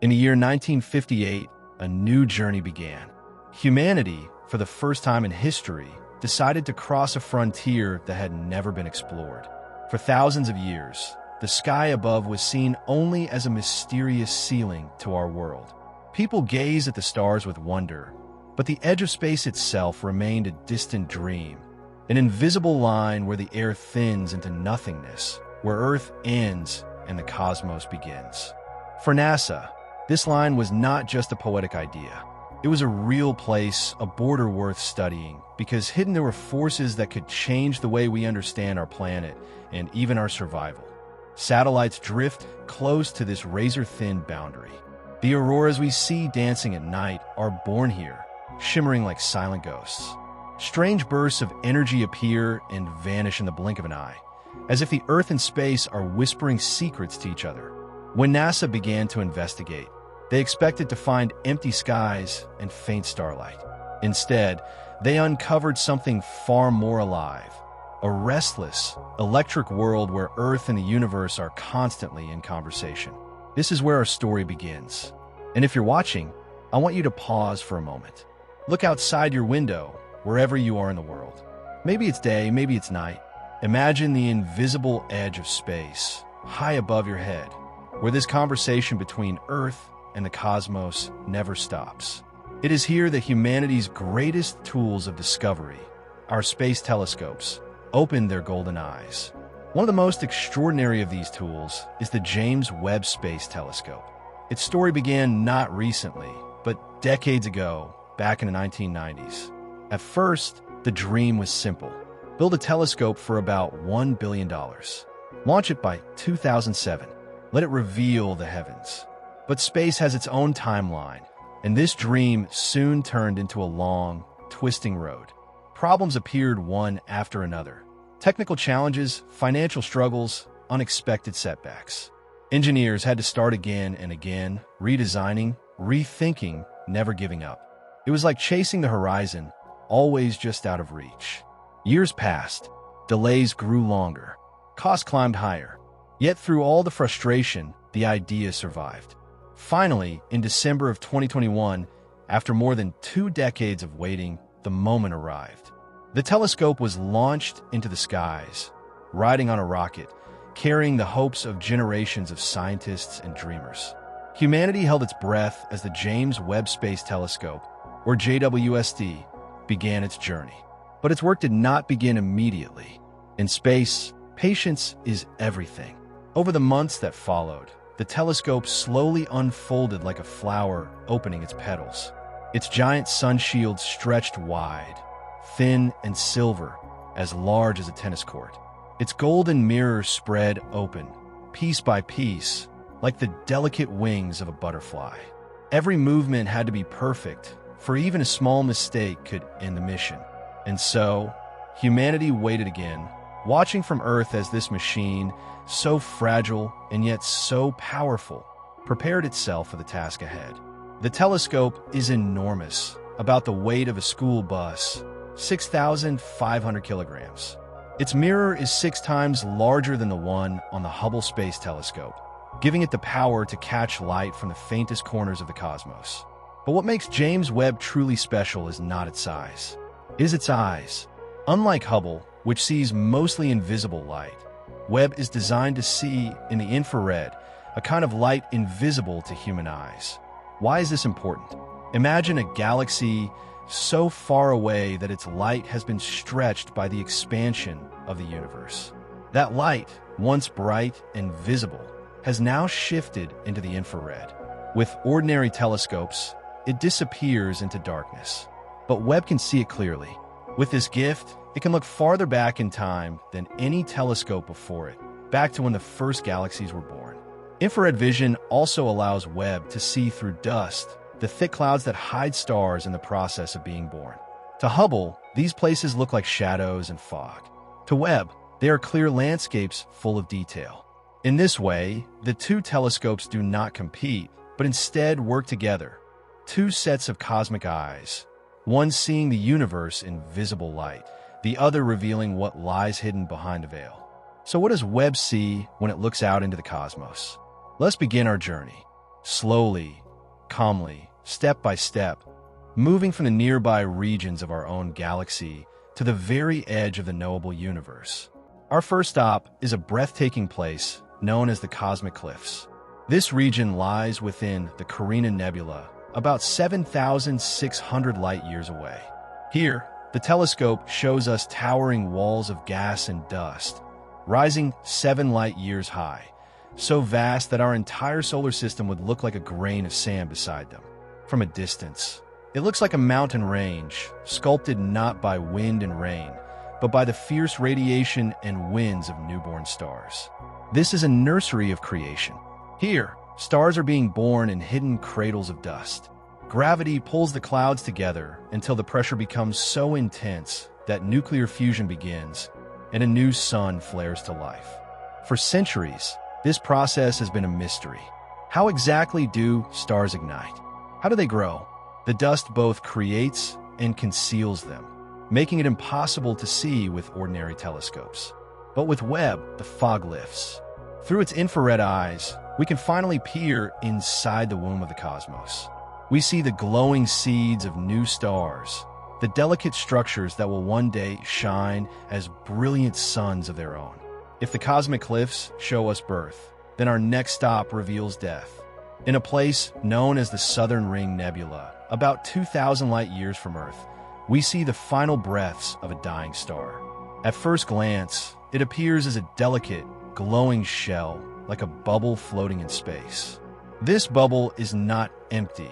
In the year 1958, a new journey began. Humanity, for the first time in history, decided to cross a frontier that had never been explored. For thousands of years, the sky above was seen only as a mysterious ceiling to our world. People gazed at the stars with wonder, but the edge of space itself remained a distant dream, an invisible line where the air thins into nothingness, where Earth ends and the cosmos begins. For NASA, this line was not just a poetic idea. It was a real place, a border worth studying, because hidden there were forces that could change the way we understand our planet and even our survival. Satellites drift close to this razor-thin boundary. The auroras we see dancing at night are born here, shimmering like silent ghosts. Strange bursts of energy appear and vanish in the blink of an eye, as if the Earth and space are whispering secrets to each other. When NASA began to investigate, they expected to find empty skies and faint starlight. Instead, they uncovered something far more alive, a restless, electric world where Earth and the universe are constantly in conversation. This is where our story begins. And if you're watching, I want you to pause for a moment. Look outside your window, wherever you are in the world. Maybe it's day, maybe it's night. Imagine the invisible edge of space, high above your head, where this conversation between Earth and the cosmos never stops. It is here that humanity's greatest tools of discovery, our space telescopes, open their golden eyes. One of the most extraordinary of these tools is the James Webb Space Telescope. Its story began not recently, but decades ago, back in the 1990s. At first, the dream was simple. Build a telescope for about $1 billion. Launch it by 2007. Let it reveal the heavens. But space has its own timeline, and this dream soon turned into a long, twisting road. Problems appeared one after another. Technical challenges, financial struggles, unexpected setbacks. Engineers had to start again and again, redesigning, rethinking, never giving up. It was like chasing the horizon, always just out of reach. Years passed. Delays grew longer. Costs climbed higher. Yet through all the frustration, the idea survived. Finally, in December of 2021, after more than 2 decades of waiting, the moment arrived. The telescope was launched into the skies, riding on a rocket, carrying the hopes of generations of scientists and dreamers. Humanity held its breath as the James Webb Space Telescope, or JWST, began its journey. But its work did not begin immediately. In space, patience is everything. Over the months that followed, the telescope slowly unfolded like a flower opening its petals. Its giant sun shield stretched wide, thin and silver, as large as a tennis court. Its golden mirror spread open, piece by piece, like the delicate wings of a butterfly. Every movement had to be perfect, for even a small mistake could end the mission. And so, humanity waited again, watching from Earth as this machine, so fragile and yet so powerful, prepared itself for the task ahead. The telescope is enormous, about the weight of a school bus, 6,500 kilograms. Its mirror is 6 times larger than the one on the Hubble Space Telescope, giving it the power to catch light from the faintest corners of the cosmos. But what makes James Webb truly special is not its size. It is its eyes. Unlike Hubble, which sees mostly invisible light, Webb is designed to see in the infrared, a kind of light invisible to human eyes. Why is this important? Imagine a galaxy so far away that its light has been stretched by the expansion of the universe. That light, once bright and visible, has now shifted into the infrared. With ordinary telescopes, it disappears into darkness. But Webb can see it clearly. With this gift, it can look farther back in time than any telescope before it, back to when the first galaxies were born. Infrared vision also allows Webb to see through dust, the thick clouds that hide stars in the process of being born. To Hubble, these places look like shadows and fog. To Webb, they are clear landscapes full of detail. In this way, the two telescopes do not compete, but instead work together. Two sets of cosmic eyes, one seeing the universe in visible light, the other revealing what lies hidden behind the veil. So what does Webb see when it looks out into the cosmos? Let's begin our journey. slowly, calmly, step by step, moving from the nearby regions of our own galaxy to the very edge of the knowable universe. Our first stop is a breathtaking place known as the Cosmic Cliffs. This region lies within the Tarantula Nebula, about 7,600 light-years away. Here, the telescope shows us towering walls of gas and dust, rising 7 light-years high, so vast that our entire solar system would look like a grain of sand beside them. From a distance, it looks like a mountain range, sculpted not by wind and rain, but by the fierce radiation and winds of newborn stars. This is a nursery of creation. Here, stars are being born in hidden cradles of dust. Gravity pulls the clouds together until the pressure becomes so intense that nuclear fusion begins and a new sun flares to life. For centuries, this process has been a mystery. How exactly do stars ignite? How do they grow? The dust both creates and conceals them, making it impossible to see with ordinary telescopes. But with Webb, the fog lifts. Through its infrared eyes, we can finally peer inside the womb of the cosmos. We see the glowing seeds of new stars, the delicate structures that will one day shine as brilliant suns of their own. If the cosmic cliffs show us birth, then our next stop reveals death. In a place known as the Southern Ring Nebula, about 2,000 light-years from Earth, we see the final breaths of a dying star. At first glance, it appears as a delicate, glowing shell, like a bubble floating in space. This bubble is not empty.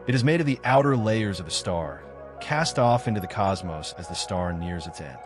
It is made of the outer layers of a star, cast off into the cosmos as the star nears its end.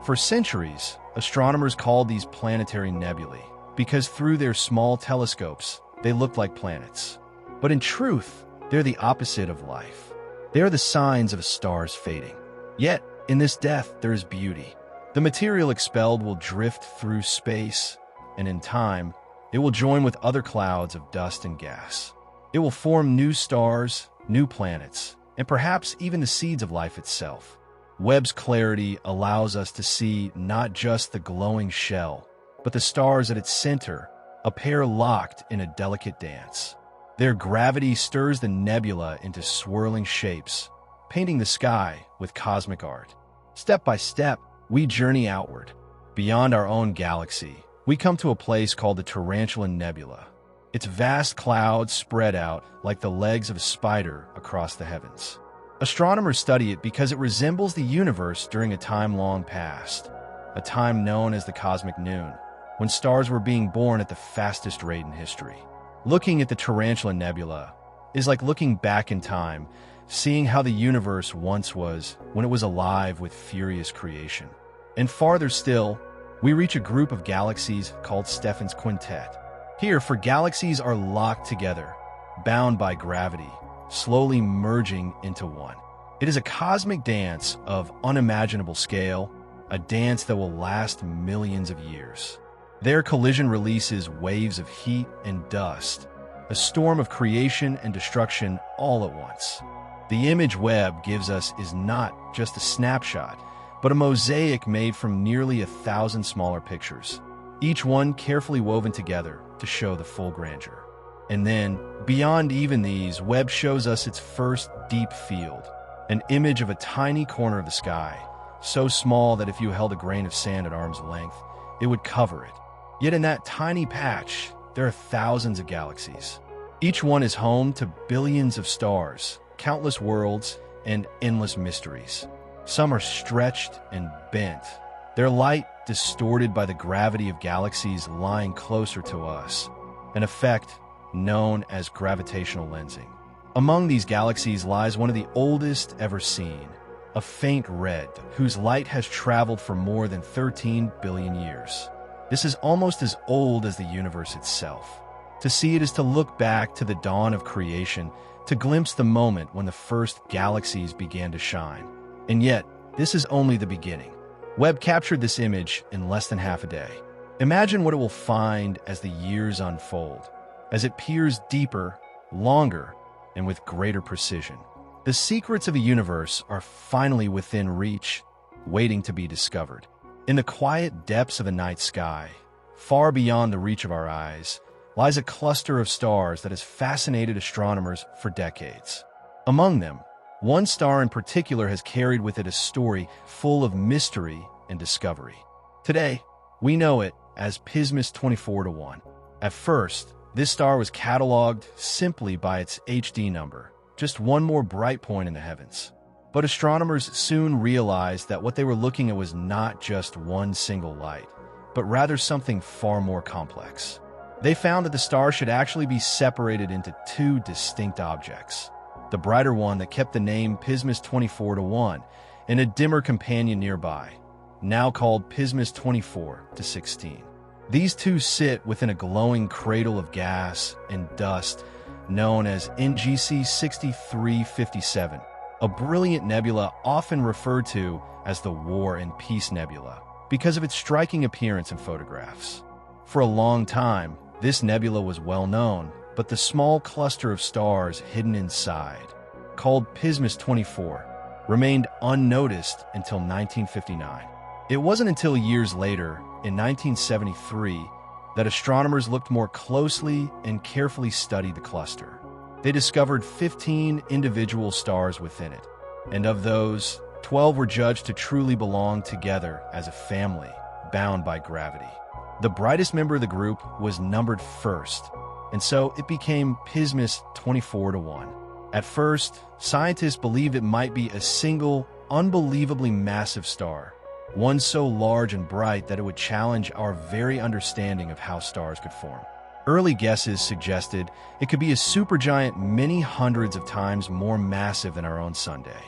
For centuries, astronomers called these planetary nebulae because through their small telescopes, they looked like planets. But in truth, they're the opposite of life. They are the signs of a star's fading. Yet, in this death, there is beauty. The material expelled will drift through space, and in time, it will join with other clouds of dust and gas. It will form new stars, new planets, and perhaps even the seeds of life itself. Webb's clarity allows us to see not just the glowing shell, but the stars at its center, a pair locked in a delicate dance. Their gravity stirs the nebula into swirling shapes, painting the sky with cosmic art. Step by step, we journey outward. Beyond our own galaxy, we come to a place called the Tarantula Nebula. Its vast clouds spread out like the legs of a spider across the heavens. Astronomers study it because it resembles the universe during a time long past, a time known as the cosmic noon, when stars were being born at the fastest rate in history. Looking at the Tarantula Nebula is like looking back in time, seeing how the universe once was when it was alive with furious creation. And farther still, we reach a group of galaxies called Stephan's Quintet. Here, for galaxies are locked together, bound by gravity, slowly merging into one. It is a cosmic dance of unimaginable scale, a dance that will last millions of years. Their collision releases waves of heat and dust, a storm of creation and destruction all at once. The image Webb gives us is not just a snapshot, but a mosaic made from nearly 1,000 smaller pictures, each one carefully woven together to show the full grandeur. And then, beyond even these, Webb shows us its first deep field, an image of a tiny corner of the sky, so small that if you held a grain of sand at arm's length, it would cover it. Yet in that tiny patch, there are thousands of galaxies. Each one is home to billions of stars, countless worlds, and endless mysteries. Some are stretched and bent, their light distorted by the gravity of galaxies lying closer to us, an effect known as gravitational lensing. Among these galaxies lies one of the oldest ever seen, a faint red whose light has traveled for more than 13 billion years. This is almost as old as the universe itself. To see it is to look back to the dawn of creation, to glimpse the moment when the first galaxies began to shine. And yet, this is only the beginning. Webb captured this image in less than half a day. Imagine what it will find as the years unfold, as it peers deeper, longer, and with greater precision. The secrets of the universe are finally within reach, waiting to be discovered. In the quiet depths of the night sky, far beyond the reach of our eyes, lies a cluster of stars that has fascinated astronomers for decades. Among them, one star in particular has carried with it a story full of mystery and discovery. Today, we know it as Pismis 24-1. At first, this star was cataloged simply by its HD number, just one more bright point in the heavens. But astronomers soon realized that what they were looking at was not just one single light, but rather something far more complex. They found that the star should actually be separated into two distinct objects. The brighter one that kept the name Pismis 24-1, and a dimmer companion nearby, now called Pismis 24-16. These two sit within a glowing cradle of gas and dust known as NGC 6357, a brilliant nebula often referred to as the War and Peace Nebula because of its striking appearance in photographs. For a long time, this nebula was well known, but the small cluster of stars hidden inside, called Pismis 24, remained unnoticed until 1959. It wasn't until years later, in 1973, that astronomers looked more closely and carefully studied the cluster. They discovered 15 individual stars within it, and of those, 12 were judged to truly belong together as a family, bound by gravity. The brightest member of the group was numbered first, and so it became Pismis 24-1. At first, scientists believed it might be a single, unbelievably massive star, one so large and bright that it would challenge our very understanding of how stars could form. Early guesses suggested it could be a supergiant many hundreds of times more massive than our own Sunday.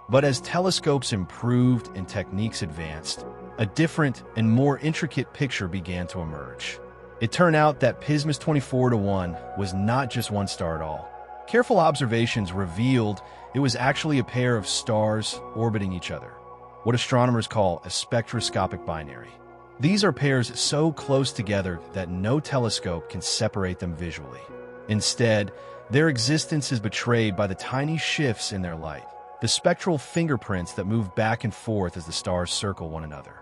But as telescopes improved and techniques advanced, a different and more intricate picture began to emerge. It turned out that Pismis 24-1 was not just one star at all. Careful observations revealed it was actually a pair of stars orbiting each other, what astronomers call a spectroscopic binary. These are pairs so close together that no telescope can separate them visually. Instead, their existence is betrayed by the tiny shifts in their light, the spectral fingerprints that move back and forth as the stars circle one another.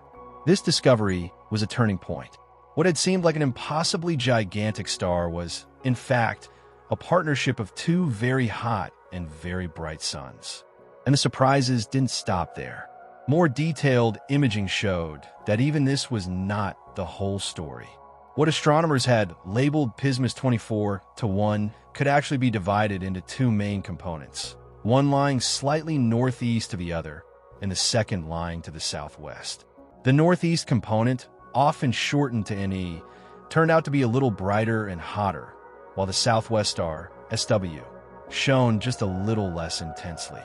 This discovery was a turning point. What had seemed like an impossibly gigantic star was, in fact, a partnership of two very hot and very bright suns. And the surprises didn't stop there. More detailed imaging showed that even this was not the whole story. What astronomers had labeled Pismis 24-1 could actually be divided into two main components, one lying slightly northeast of the other, and the second lying to the southwest. The northeast component, often shortened to NE, turned out to be a little brighter and hotter, while the southwest star, SW, shone just a little less intensely.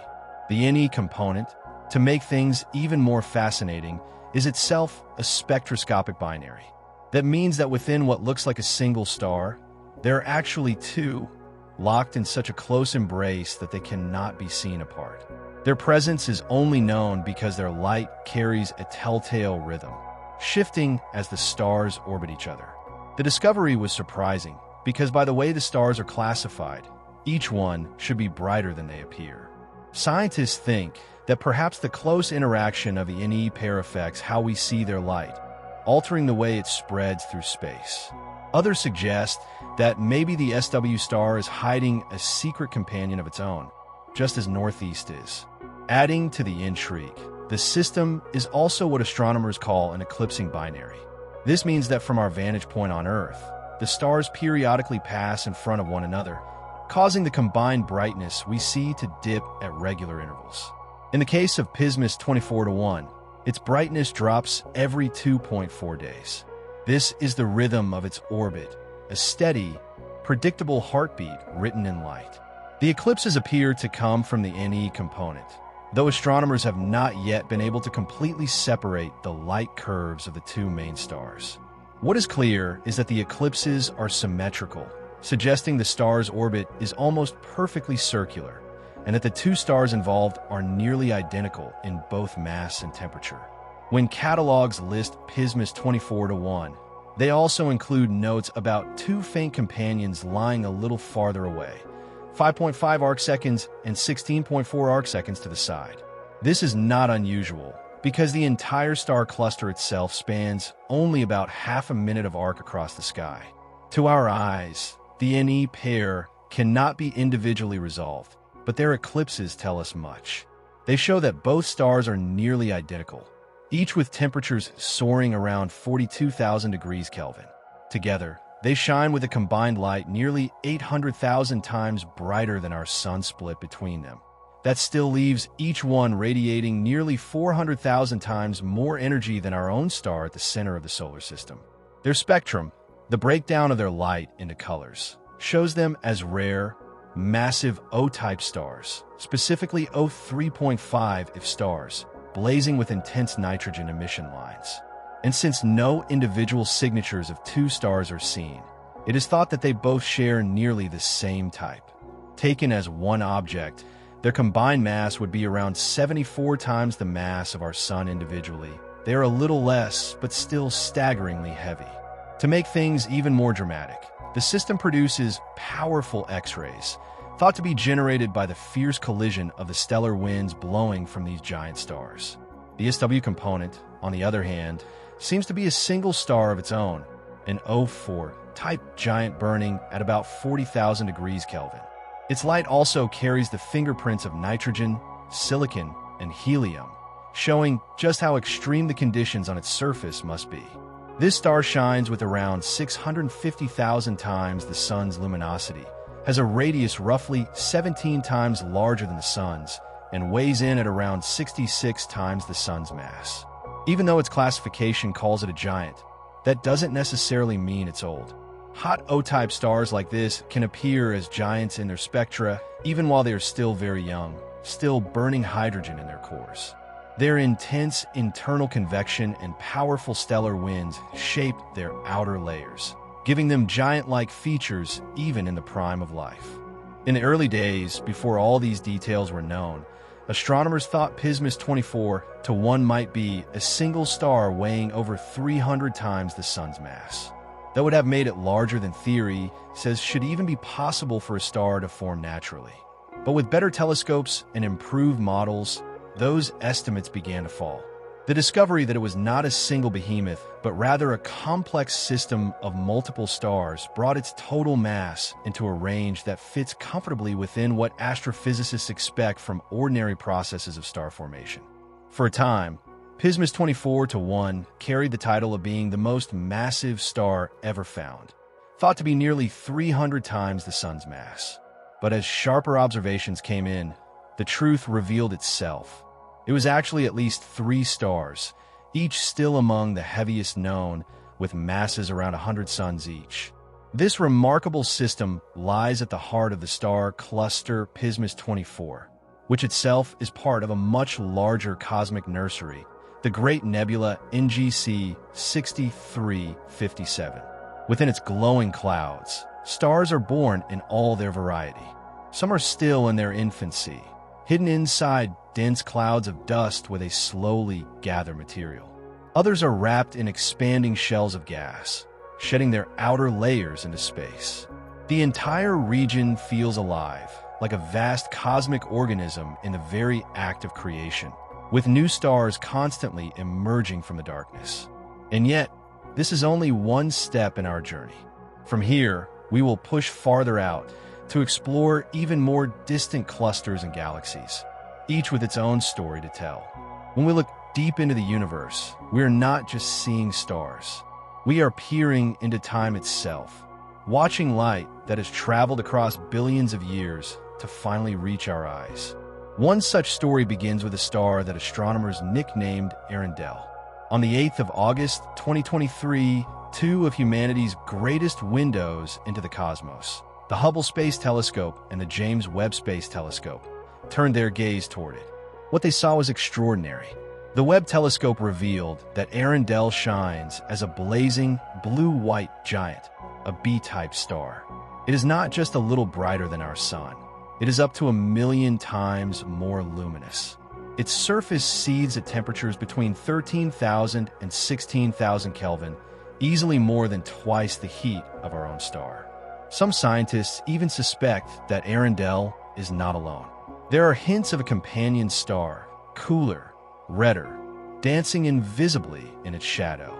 The NE component, to make things even more fascinating, is itself a spectroscopic binary. That means that within what looks like a single star, there are actually two, locked in such a close embrace that they cannot be seen apart. Their presence is only known because their light carries a telltale rhythm, shifting as the stars orbit each other. The discovery was surprising because by the way the stars are classified, each one should be brighter than they appear. Scientists think that perhaps the close interaction of the NE pair affects how we see their light, altering the way it spreads through space. Others suggest that maybe the SW star is hiding a secret companion of its own, just as Northeast is. Adding to the intrigue, the system is also what astronomers call an eclipsing binary. This means that from our vantage point on Earth, the stars periodically pass in front of one another, causing the combined brightness we see to dip at regular intervals. In the case of Pismis 24-1, its brightness drops every 2.4 days. This is the rhythm of its orbit, a steady, predictable heartbeat written in light. The eclipses appear to come from the NE component, though astronomers have not yet been able to completely separate the light curves of the two main stars. What is clear is that the eclipses are symmetrical, suggesting the star's orbit is almost perfectly circular, and that the two stars involved are nearly identical in both mass and temperature. When catalogs list Pismis 24-1, they also include notes about two faint companions lying a little farther away, 5.5 arcseconds and 16.4 arcseconds to the side. This is not unusual, because the entire star cluster itself spans only about half a minute of arc across the sky. To our eyes, the Ne pair cannot be individually resolved, but their eclipses tell us much. They show that both stars are nearly identical, each with temperatures soaring around 42,000 degrees Kelvin. Together, they shine with a combined light nearly 800,000 times brighter than our sun split between them. That still leaves each one radiating nearly 400,000 times more energy than our own star at the center of the solar system. Their spectrum, the breakdown of their light into colors, shows them as rare, massive O-type stars, specifically O3.5 if stars, blazing with intense nitrogen emission lines. And since no individual signatures of two stars are seen, it is thought that they both share nearly the same type. Taken as one object, their combined mass would be around 74 times the mass of our Sun individually. They are a little less, but still staggeringly heavy. To make things even more dramatic, the system produces powerful X-rays, thought to be generated by the fierce collision of the stellar winds blowing from these giant stars. The SW component, on the other hand, seems to be a single star of its own, an O4-type giant burning at about 40,000 degrees Kelvin. Its light also carries the fingerprints of nitrogen, silicon, and helium, showing just how extreme the conditions on its surface must be. This star shines with around 650,000 times the Sun's luminosity, has a radius roughly 17 times larger than the Sun's, and weighs in at around 66 times the Sun's mass. Even though its classification calls it a giant, that doesn't necessarily mean it's old. Hot O-type stars like this can appear as giants in their spectra even while they are still very young, still burning hydrogen in their cores. Their intense internal convection and powerful stellar winds shape their outer layers, giving them giant-like features even in the prime of life. In the early days, before all these details were known, astronomers thought Pismis 24-1 might be a single star weighing over 300 times the Sun's mass. That would have made it larger than theory says should even be possible for a star to form naturally. But with better telescopes and improved models, those estimates began to fall. The discovery that it was not a single behemoth, but rather a complex system of multiple stars brought its total mass into a range that fits comfortably within what astrophysicists expect from ordinary processes of star formation. For a time, Pismis 24-1 carried the title of being the most massive star ever found, thought to be nearly 300 times the Sun's mass. But as sharper observations came in, the truth revealed itself. It was actually at least 3 stars, each still among the heaviest known, with masses around 100 suns each. This remarkable system lies at the heart of the star cluster Pismis 24, which itself is part of a much larger cosmic nursery, the Great Nebula NGC 6357. Within its glowing clouds, stars are born in all their variety. Some are still in their infancy, hidden inside dense clouds of dust where they slowly gather material. Others are wrapped in expanding shells of gas, shedding their outer layers into space. The entire region feels alive, like a vast cosmic organism in the very act of creation, with new stars constantly emerging from the darkness. And yet, this is only one step in our journey. From here, we will push farther out to explore even more distant clusters and galaxies, each with its own story to tell. When we look deep into the universe, we are not just seeing stars. We are peering into time itself, watching light that has traveled across billions of years to finally reach our eyes. One such story begins with a star that astronomers nicknamed Arundel. On the 8th of August, 2023, 2 of humanity's greatest windows into the cosmos, the Hubble Space Telescope and the James Webb Space Telescope, turned their gaze toward it. What they saw was extraordinary. The Webb telescope revealed that Arundel shines as a blazing blue-white giant, a B-type star. It is not just a little brighter than our sun. It is up to 1 million times more luminous. Its surface seethes at temperatures between 13,000 and 16,000 Kelvin, easily more than twice the heat of our own star. Some scientists even suspect that Arundel is not alone. There are hints of a companion star, cooler, redder, dancing invisibly in its shadow.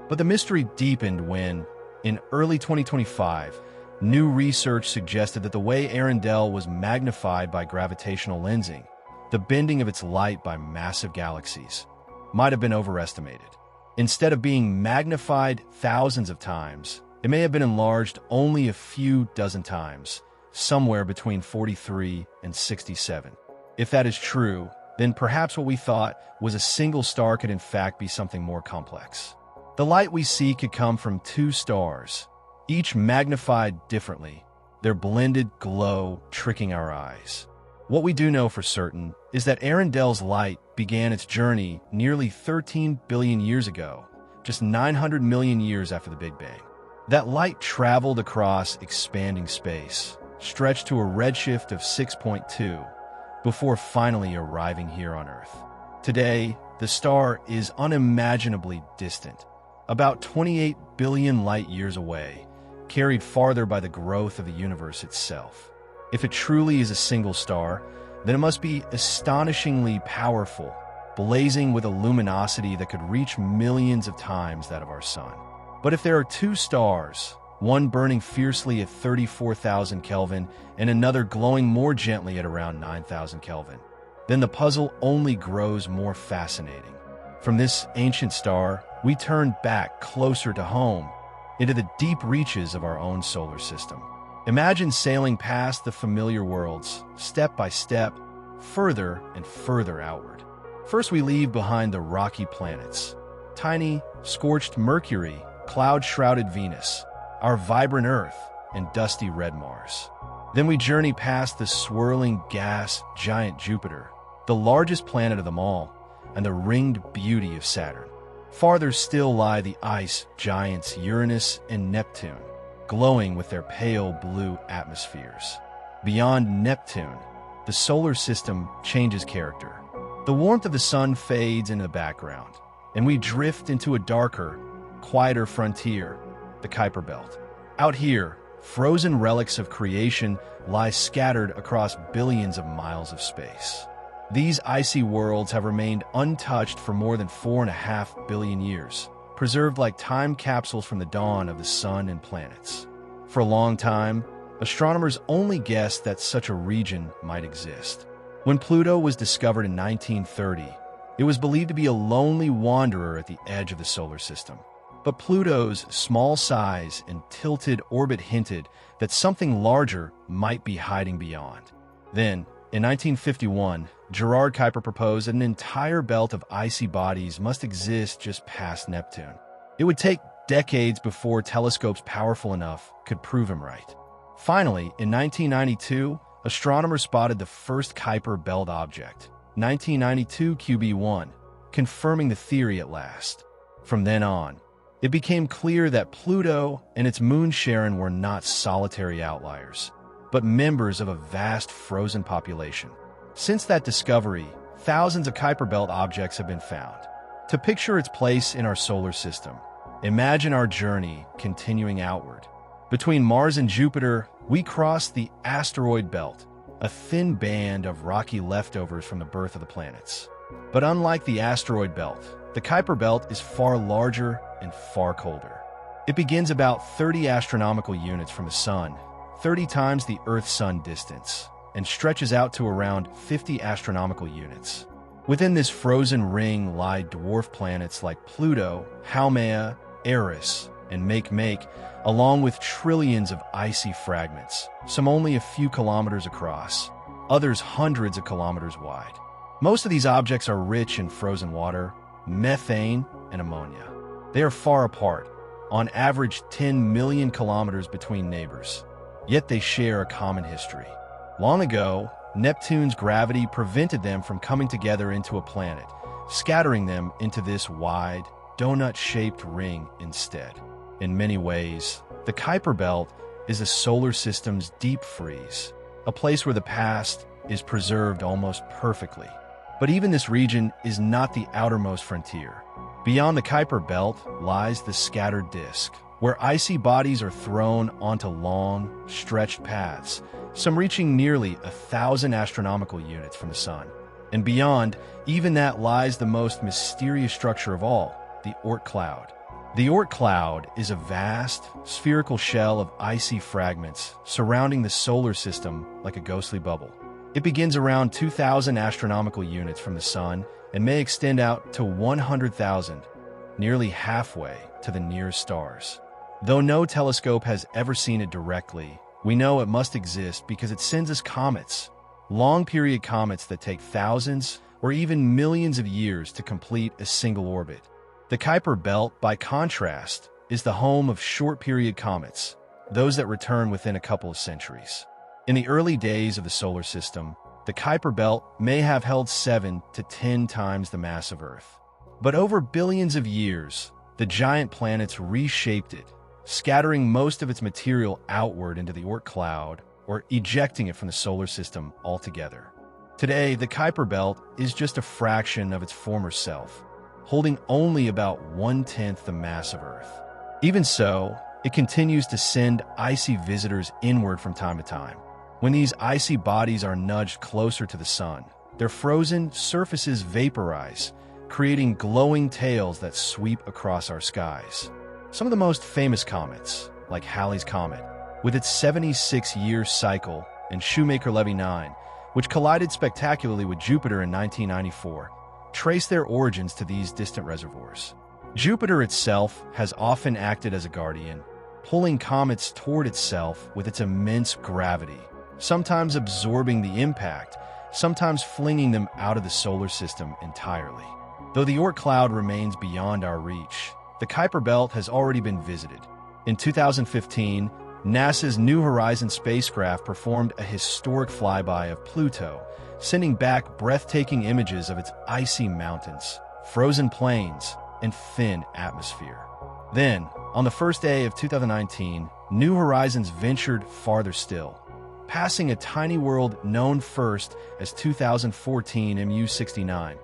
But the mystery deepened when, In early 2025, new research suggested that the way Arundel was magnified by gravitational lensing, the bending of its light by massive galaxies, might have been overestimated. Instead of being magnified thousands of times, it may have been enlarged only a few dozen times, somewhere between 43 and 67. If that is true, then perhaps what we thought was a single star could in fact be something more complex. The light we see could come from two stars, each magnified differently, their blended glow tricking our eyes. What we do know for certain is that Arundel's light began its journey nearly 13 billion years ago, just 900 million years after the Big Bang. That light traveled across expanding space, stretched to a redshift of 6.2, before finally arriving here on Earth. Today, the star is unimaginably distant, about 28 billion light-years away, carried farther by the growth of the universe itself. If it truly is a single star, then it must be astonishingly powerful, blazing with a luminosity that could reach millions of times that of our Sun. But if there are two stars, one burning fiercely at 34,000 Kelvin and another glowing more gently at around 9,000 Kelvin, then the puzzle only grows more fascinating. From this ancient star, we turn back closer to home, into the deep reaches of our own solar system. Imagine sailing past the familiar worlds, step by step, further and further outward. First, we leave behind the rocky planets, tiny, scorched Mercury, cloud-shrouded Venus, our vibrant Earth, and dusty red Mars. Then we journey past the swirling gas giant Jupiter, the largest planet of them all, and the ringed beauty of Saturn. Farther still lie the ice giants Uranus and Neptune, glowing with their pale blue atmospheres. Beyond Neptune, the solar system changes character. The warmth of the sun fades into the background, and we drift into a darker, quieter frontier, the Kuiper Belt. Out here, frozen relics of creation lie scattered across billions of miles of space. These icy worlds have remained untouched for more than 4.5 billion years, preserved like time capsules from the dawn of the sun and planets. For a long time, astronomers only guessed that such a region might exist. When Pluto was discovered in 1930, it was believed to be a lonely wanderer at the edge of the solar system. But Pluto's small size and tilted orbit hinted that something larger might be hiding beyond. Then, in 1951, Gerard Kuiper proposed that an entire belt of icy bodies must exist just past Neptune. It would take decades before telescopes powerful enough could prove him right. Finally, in 1992, astronomers spotted the first Kuiper belt object, 1992 QB1, confirming the theory at last. From then on, it became clear that Pluto and its moon Charon were not solitary outliers, but members of a vast frozen population. Since that discovery, thousands of Kuiper Belt objects have been found. To picture its place in our solar system, imagine our journey continuing outward. Between Mars and Jupiter, we cross the asteroid belt, a thin band of rocky leftovers from the birth of the planets. But unlike the asteroid belt, the Kuiper Belt is far larger and far colder. It begins about 30 astronomical units from the Sun, 30 times the Earth-Sun distance, and stretches out to around 50 astronomical units. Within this frozen ring lie dwarf planets like Pluto, Haumea, Eris, and Makemake, along with trillions of icy fragments, some only a few kilometers across, others hundreds of kilometers wide. Most of these objects are rich in frozen water, methane, and ammonia. They are far apart, on average 10 million kilometers between neighbors, yet they share a common history. Long ago, Neptune's gravity prevented them from coming together into a planet, scattering them into this wide, donut-shaped ring instead. In many ways, the Kuiper Belt is the solar system's deep freeze, a place where the past is preserved almost perfectly. But even this region is not the outermost frontier. Beyond the Kuiper Belt lies the scattered disk, where icy bodies are thrown onto long, stretched paths, some reaching nearly 1,000 astronomical units from the Sun. And beyond, even that lies the most mysterious structure of all, the Oort cloud. The Oort cloud is a vast, spherical shell of icy fragments surrounding the solar system like a ghostly bubble. It begins around 2,000 astronomical units from the Sun and may extend out to 100,000, nearly halfway to the nearest stars. Though no telescope has ever seen it directly, we know it must exist because it sends us comets, long-period comets that take thousands or even millions of years to complete a single orbit. The Kuiper Belt, by contrast, is the home of short-period comets, those that return within a couple of centuries. In the early days of the solar system, the Kuiper Belt may have held 7 to 10 times the mass of Earth. But over billions of years, the giant planets reshaped it, scattering most of its material outward into the Oort cloud or ejecting it from the solar system altogether. Today, the Kuiper Belt is just a fraction of its former self, holding only about 1/10 the mass of Earth. Even so, it continues to send icy visitors inward from time to time. When these icy bodies are nudged closer to the Sun, their frozen surfaces vaporize, creating glowing tails that sweep across our skies. Some of the most famous comets, like Halley's Comet, with its 76-year cycle, and Shoemaker-Levy 9, which collided spectacularly with Jupiter in 1994, trace their origins to these distant reservoirs. Jupiter itself has often acted as a guardian, pulling comets toward itself with its immense gravity, sometimes absorbing the impact, sometimes flinging them out of the solar system entirely. Though the Oort cloud remains beyond our reach, the Kuiper Belt has already been visited. In 2015, NASA's New Horizons spacecraft performed a historic flyby of Pluto, sending back breathtaking images of its icy mountains, frozen plains, and thin atmosphere. Then, on the first day of 2019, New Horizons ventured farther still, passing a tiny world known first as 2014 MU69,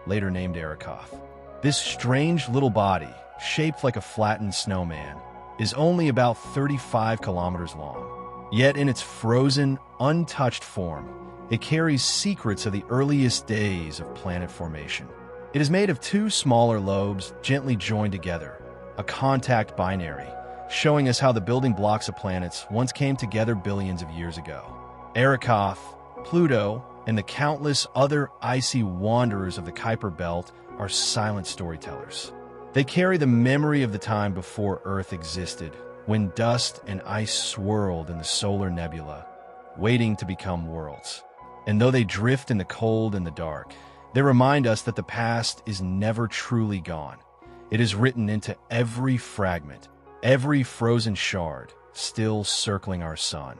later named Arrokoth. This strange little body, shaped like a flattened snowman, is only about 35 kilometers long. Yet in its frozen, untouched form, it carries secrets of the earliest days of planet formation. It is made of 2 smaller lobes gently joined together, a contact binary, showing us how the building blocks of planets once came together billions of years ago. Arrokoth, Pluto, and the countless other icy wanderers of the Kuiper Belt are silent storytellers. They carry the memory of the time before Earth existed, when dust and ice swirled in the solar nebula, waiting to become worlds. And though they drift in the cold and the dark, they remind us that the past is never truly gone. It is written into every fragment, every frozen shard, still circling our sun.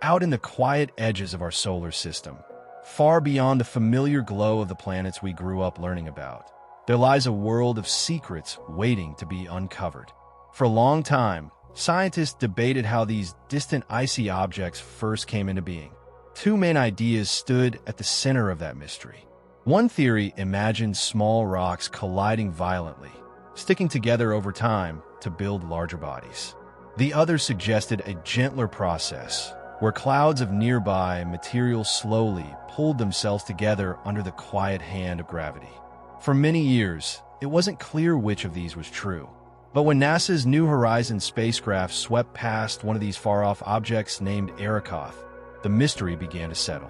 Out in the quiet edges of our solar system, far beyond the familiar glow of the planets we grew up learning about, there lies a world of secrets waiting to be uncovered. For a long time, scientists debated how these distant icy objects first came into being. 2 main ideas stood at the center of that mystery. One theory imagined small rocks colliding violently, sticking together over time to build larger bodies. The other suggested a gentler process, where clouds of nearby material slowly pulled themselves together under the quiet hand of gravity. For many years, it wasn't clear which of these was true. But when NASA's New Horizons spacecraft swept past one of these far-off objects named Arrokoth, the mystery began to settle.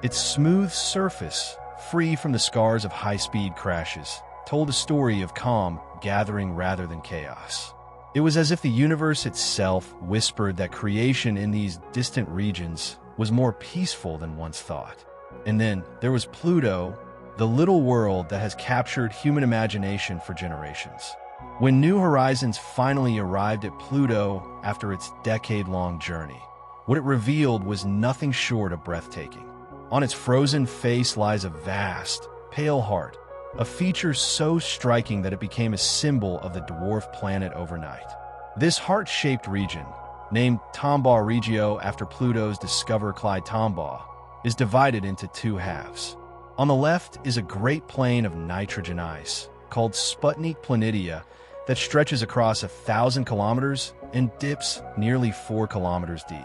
Its smooth surface, free from the scars of high-speed crashes, told a story of calm gathering rather than chaos. It was as if the universe itself whispered that creation in these distant regions was more peaceful than once thought. And then there was Pluto, the little world that has captured human imagination for generations. When New Horizons finally arrived at Pluto after its decade-long journey, what it revealed was nothing short of breathtaking. On its frozen face lies a vast, pale heart, a feature so striking that it became a symbol of the dwarf planet overnight. This heart-shaped region, named Tombaugh Regio after Pluto's discoverer Clyde Tombaugh, is divided into 2 halves. On the left is a great plain of nitrogen ice, called Sputnik Planitia, that stretches across 1,000 kilometers and dips nearly 4 kilometers deep.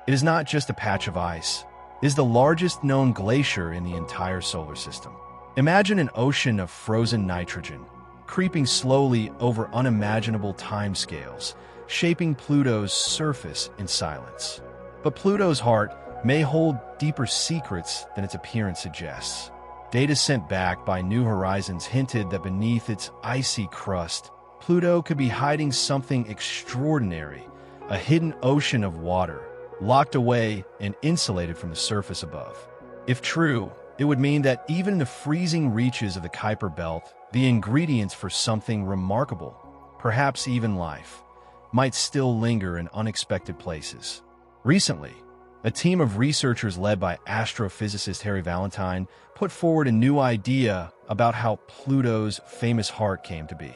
It is not just a patch of ice. It is the largest known glacier in the entire solar system. Imagine an ocean of frozen nitrogen, creeping slowly over unimaginable timescales, shaping Pluto's surface in silence. But Pluto's heart may hold deeper secrets than its appearance suggests. Data sent back by New Horizons hinted that beneath its icy crust, Pluto could be hiding something extraordinary, a hidden ocean of water, locked away and insulated from the surface above. If true, it would mean that even in the freezing reaches of the Kuiper Belt, the ingredients for something remarkable, perhaps even life, might still linger in unexpected places. Recently, a team of researchers led by astrophysicist Harry Valentine put forward a new idea about how Pluto's famous heart came to be.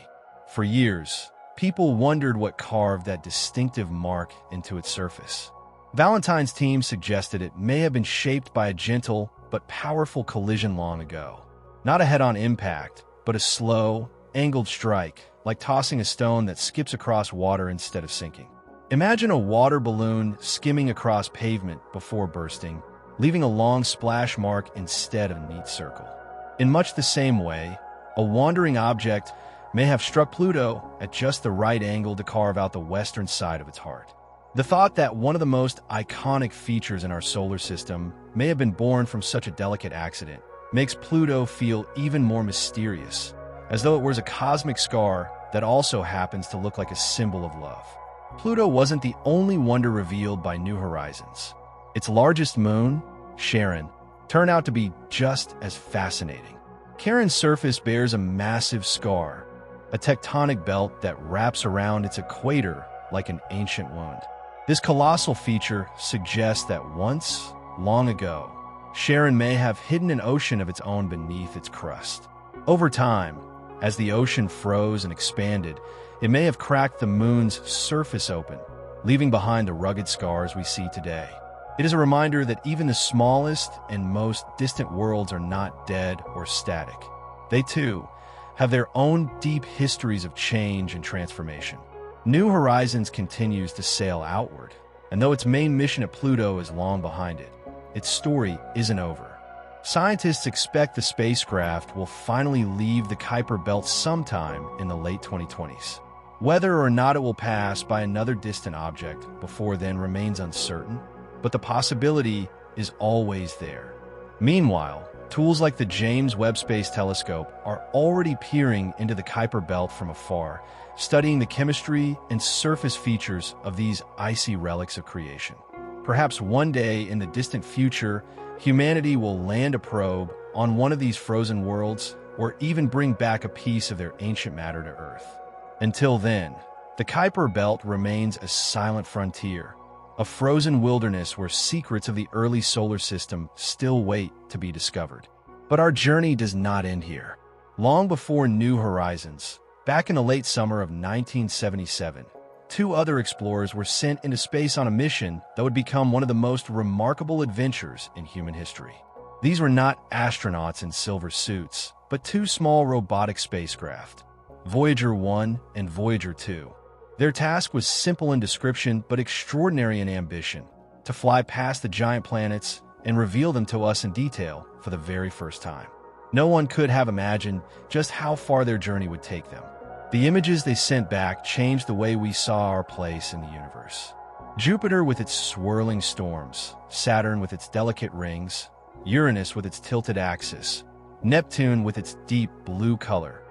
For years, people wondered what carved that distinctive mark into its surface. Valentine's team suggested it may have been shaped by a gentle but powerful collision long ago. Not a head-on impact, but a slow, angled strike, like tossing a stone that skips across water instead of sinking. Imagine a water balloon skimming across pavement before bursting, leaving a long splash mark instead of a neat circle. In much the same way, a wandering object may have struck Pluto at just the right angle to carve out the western side of its heart. The thought that one of the most iconic features in our solar system may have been born from such a delicate accident makes Pluto feel even more mysterious, as though it was a cosmic scar that also happens to look like a symbol of love. Pluto wasn't the only wonder revealed by New Horizons. Its largest moon, Charon, turned out to be just as fascinating. Charon's surface bears a massive scar, a tectonic belt that wraps around its equator like an ancient wound. This colossal feature suggests that once, long ago, Charon may have hidden an ocean of its own beneath its crust. Over time, as the ocean froze and expanded, it may have cracked the moon's surface open, leaving behind the rugged scars we see today. It is a reminder that even the smallest and most distant worlds are not dead or static. They, too, have their own deep histories of change and transformation. New Horizons continues to sail outward, and though its main mission at Pluto is long behind it, its story isn't over. Scientists expect the spacecraft will finally leave the Kuiper Belt sometime in the late 2020s. Whether or not it will pass by another distant object before then remains uncertain, but the possibility is always there. Meanwhile, tools like the James Webb Space Telescope are already peering into the Kuiper Belt from afar, studying the chemistry and surface features of these icy relics of creation. Perhaps one day in the distant future, humanity will land a probe on one of these frozen worlds or even bring back a piece of their ancient matter to Earth. Until then, the Kuiper Belt remains a silent frontier, a frozen wilderness where secrets of the early solar system still wait to be discovered. But our journey does not end here. Long before New Horizons, back in the late summer of 1977, two other explorers were sent into space on a mission that would become one of the most remarkable adventures in human history. These were not astronauts in silver suits, but two small robotic spacecraft, Voyager 1 and Voyager 2. Their task was simple in description but extraordinary in ambition: to fly past the giant planets and reveal them to us in detail for the very first time. No one could have imagined just how far their journey would take them. The images they sent back changed the way we saw our place in the universe. Jupiter with its swirling storms, Saturn with its delicate rings, Uranus with its tilted axis, Neptune with its deep blue color.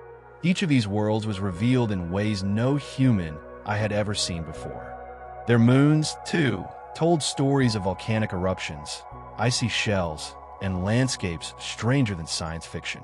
Each of these worlds was revealed in ways no human eye had ever seen before. Their moons, too, told stories of volcanic eruptions, icy shells, and landscapes stranger than science fiction.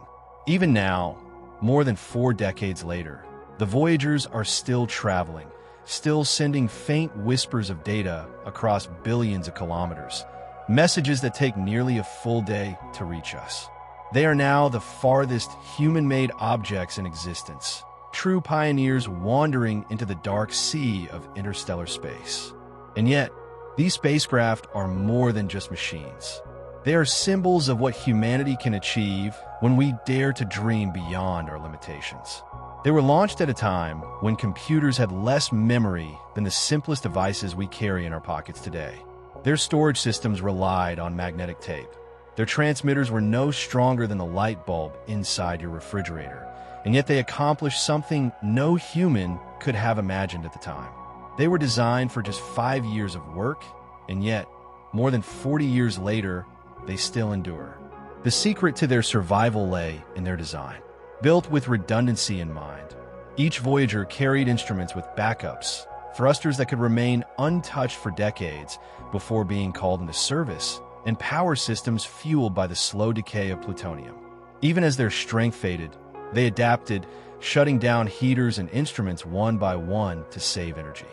Even now, more than 4 decades later, the Voyagers are still traveling, still sending faint whispers of data across billions of kilometers, messages that take nearly a full day to reach us. They are now the farthest human-made objects in existence, true pioneers wandering into the dark sea of interstellar space. And yet, these spacecraft are more than just machines. They are symbols of what humanity can achieve when we dare to dream beyond our limitations. They were launched at a time when computers had less memory than the simplest devices we carry in our pockets today. Their storage systems relied on magnetic tape. Their transmitters were no stronger than the light bulb inside your refrigerator. and yet they accomplished something no human could have imagined at the time. They were designed for just 5 years of work, and yet, more than 40 years later, they still endure. The secret to their survival lay in their design. Built with redundancy in mind, each Voyager carried instruments with backups, thrusters that could remain untouched for decades before being called into service, and power systems fueled by the slow decay of plutonium. Even as their strength faded, they adapted, shutting down heaters and instruments one by one to save energy.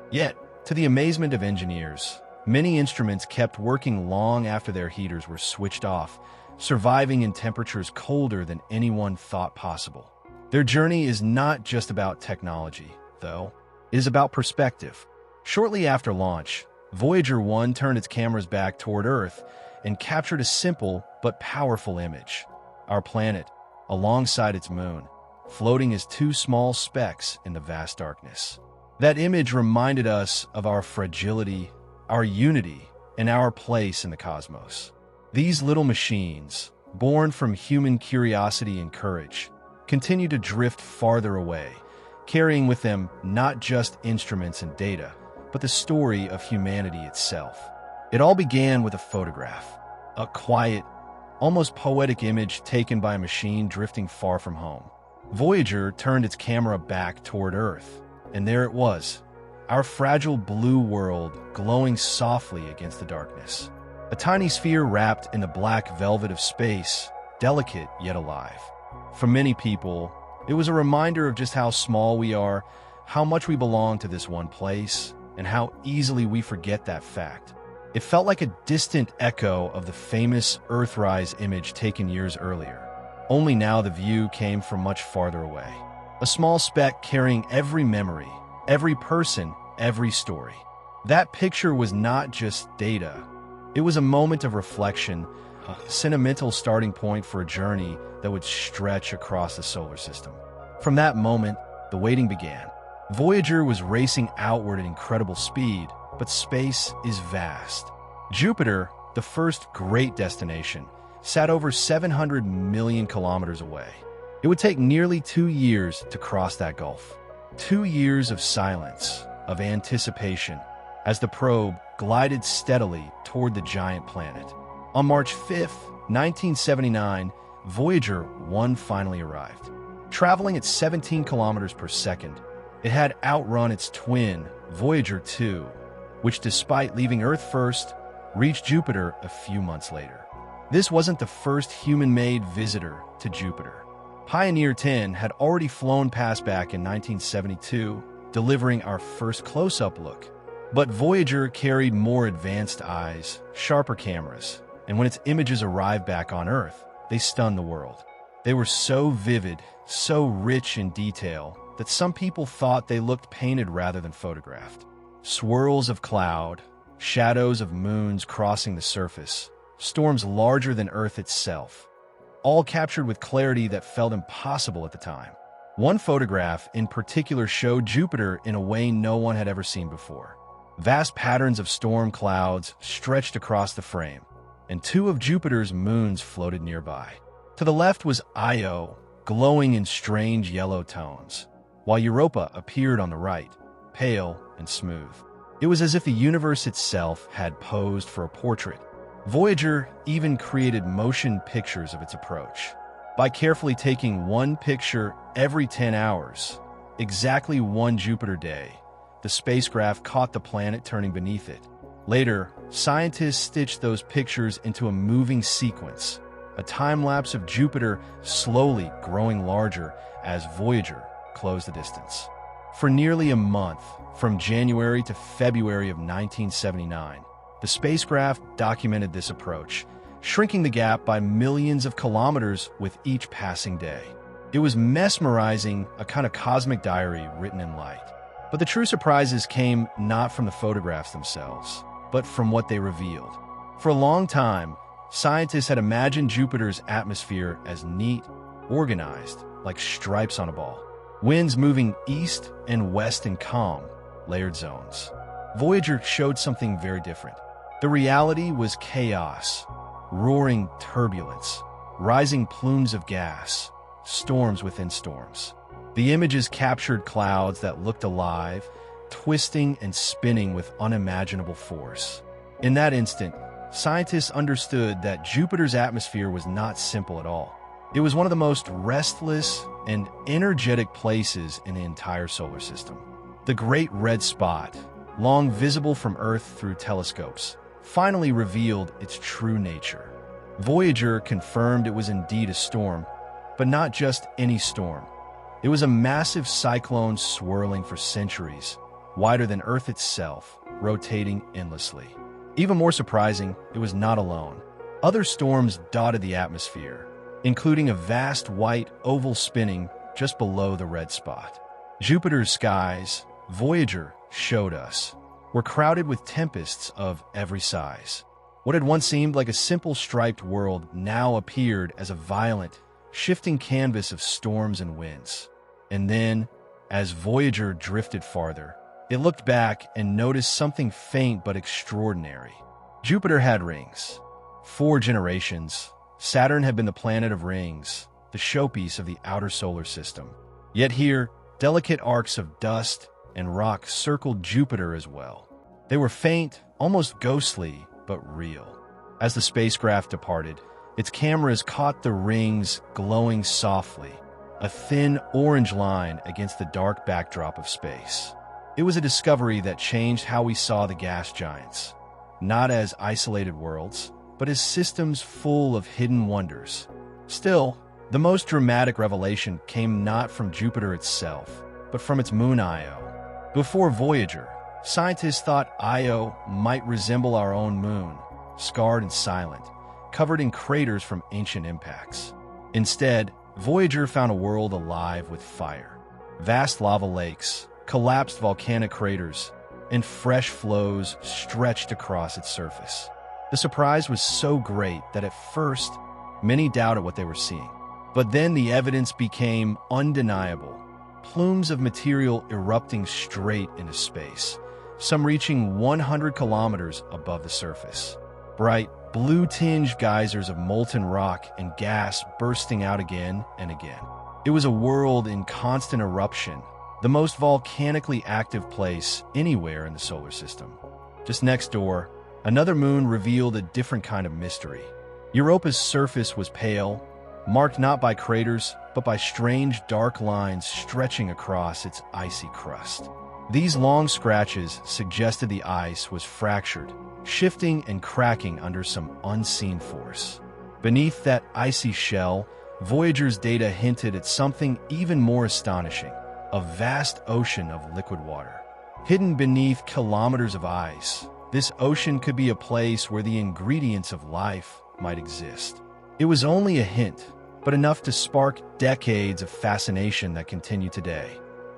Yet, to the amazement of engineers, many instruments kept working long after their heaters were switched off, surviving in temperatures colder than anyone thought possible. Their journey is not just about technology, though. It is about perspective. Shortly after launch, Voyager 1 turned its cameras back toward Earth and captured a simple but powerful image. Our planet, alongside its moon, floating as two small specks in the vast darkness. That image reminded us of our fragility, our unity, and our place in the cosmos. These little machines, born from human curiosity and courage, continue to drift farther away, carrying with them not just instruments and data, but the story of humanity itself. It all began with a photograph, a quiet, almost poetic image taken by a machine drifting far from home. Voyager turned its camera back toward Earth, and there it was, our fragile blue world glowing softly against the darkness. A tiny sphere wrapped in the black velvet of space, delicate yet alive. For many people, it was a reminder of just how small we are, how much we belong to this one place, and how easily we forget that fact. It felt like a distant echo of the famous Earthrise image taken years earlier. Only now the view came from much farther away. A small speck carrying every memory, every person, every story. That picture was not just data. It was a moment of reflection, a sentimental starting point for a journey that would stretch across the solar system. From that moment, the waiting began. Voyager was racing outward at incredible speed, but space is vast. Jupiter, the first great destination, sat over 700 million kilometers away. It would take nearly 2 years to cross that gulf. 2 years of silence, of anticipation, as the probe glided steadily toward the giant planet. On March 5th, 1979, Voyager 1 finally arrived. Traveling at 17 kilometers per second, it had outrun its twin, Voyager 2, which, despite leaving Earth first, reached Jupiter a few months later. This wasn't the first human-made visitor to Jupiter. Pioneer 10 had already flown past back in 1972, delivering our first close-up look. But Voyager carried more advanced eyes, sharper cameras, and when its images arrived back on Earth, they stunned the world. They were so vivid, so rich in detail, that some people thought they looked painted rather than photographed. Swirls of cloud, shadows of moons crossing the surface, storms larger than Earth itself, all captured with clarity that felt impossible at the time. One photograph in particular showed Jupiter in a way no one had ever seen before. Vast patterns of storm clouds stretched across the frame, and 2 of Jupiter's moons floated nearby. To the left was Io, glowing in strange yellow tones, while Europa appeared on the right, pale and smooth. It was as if the universe itself had posed for a portrait. Voyager even created motion pictures of its approach. By carefully taking one picture every 10 hours, exactly one Jupiter day, the spacecraft caught the planet turning beneath it. Later, scientists stitched those pictures into a moving sequence, a time-lapse of Jupiter slowly growing larger as Voyager closed the distance. For nearly a month, from January to February of 1979, the spacecraft documented this approach, shrinking the gap by millions of kilometers with each passing day. It was mesmerizing, a kind of cosmic diary written in light. But the true surprises came not from the photographs themselves, but from what they revealed. For a long time, scientists had imagined Jupiter's atmosphere as neat, organized, like stripes on a ball. Winds moving east and west in calm, layered zones. Voyager showed something very different. The reality was chaos, roaring turbulence, rising plumes of gas, storms within storms. The images captured clouds that looked alive, twisting and spinning with unimaginable force. In that instant, scientists understood that Jupiter's atmosphere was not simple at all. It was one of the most restless and energetic places in the entire solar system. The Great Red Spot, long visible from Earth through telescopes, finally revealed its true nature. Voyager confirmed it was indeed a storm, but not just any storm. It was a massive cyclone swirling for centuries, wider than Earth itself, rotating endlessly. Even more surprising, it was not alone. Other storms dotted the atmosphere, including a vast white oval spinning just below the red spot. Jupiter's skies, Voyager showed us, were crowded with tempests of every size. What had once seemed like a simple striped world now appeared as a violent, shifting canvas of storms and winds. And then, as Voyager drifted farther, it looked back and noticed something faint but extraordinary. Jupiter had rings. 4 generations, Saturn had been the planet of rings, the showpiece of the outer solar system. Yet here, delicate arcs of dust and rock circled Jupiter as well. They were faint, almost ghostly, but real. As the spacecraft departed, its cameras caught the rings glowing softly, a thin orange line against the dark backdrop of space. It was a discovery that changed how we saw the gas giants, not as isolated worlds, but as systems full of hidden wonders. Still, the most dramatic revelation came not from Jupiter itself, but from its moon Io. Before Voyager, scientists thought Io might resemble our own moon, scarred and silent, covered in craters from ancient impacts. Instead, Voyager found a world alive with fire. Vast lava lakes, collapsed volcanic craters, and fresh flows stretched across its surface. The surprise was so great that at first, many doubted what they were seeing. But then the evidence became undeniable. Plumes of material erupting straight into space, some reaching 100 kilometers above the surface. Bright, blue-tinged geysers of molten rock and gas bursting out again and again. It was a world in constant eruption, the most volcanically active place anywhere in the solar system. Just next door, another moon revealed a different kind of mystery. Europa's surface was pale, marked not by craters, but by strange dark lines stretching across its icy crust. These long scratches suggested the ice was fractured, shifting and cracking under some unseen force. Beneath that icy shell, Voyager's data hinted at something even more astonishing, a vast ocean of liquid water. Hidden beneath kilometers of ice, this ocean could be a place where the ingredients of life might exist. It was only a hint, but enough to spark decades of fascination that continue today.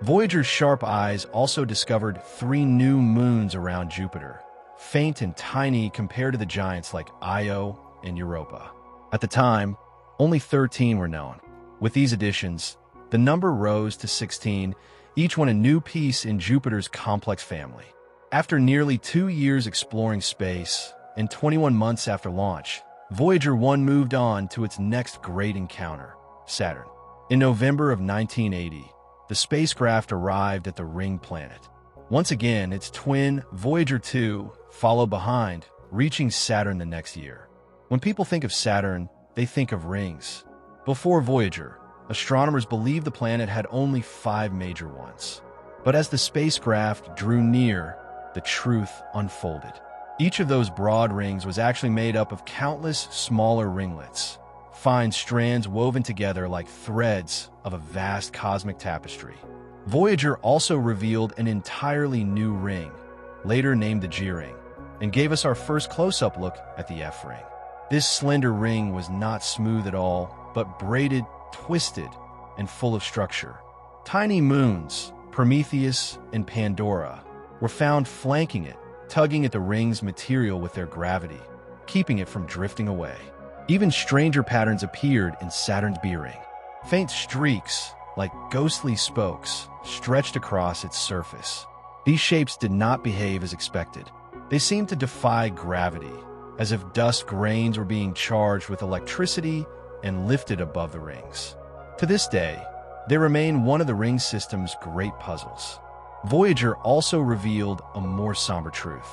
Voyager's sharp eyes also discovered 3 new moons around Jupiter, faint and tiny compared to the giants like Io and Europa. At the time, only 13 were known. With these additions, the number rose to 16, each one a new piece in Jupiter's complex family. After nearly 2 years exploring space, and 21 months after launch, Voyager 1 moved on to its next great encounter, Saturn. In November of 1980, the spacecraft arrived at the ring planet. Once again, its twin, Voyager 2, followed behind, reaching Saturn the next year. When people think of Saturn, they think of rings. Before Voyager, astronomers believed the planet had only 5 major ones. But as the spacecraft drew near, the truth unfolded. Each of those broad rings was actually made up of countless smaller ringlets, fine strands woven together like threads of a vast cosmic tapestry. Voyager also revealed an entirely new ring, later named the G ring, and gave us our first close-up look at the F ring. This slender ring was not smooth at all, but braided, twisted, and full of structure. Tiny moons, Prometheus and Pandora, were found flanking it, tugging at the ring's material with their gravity, keeping it from drifting away. Even stranger patterns appeared in Saturn's B ring. Faint streaks, like ghostly spokes, stretched across its surface. These shapes did not behave as expected. They seemed to defy gravity, as if dust grains were being charged with electricity and lifted above the rings. To this day, they remain one of the ring system's great puzzles. Voyager also revealed a more somber truth.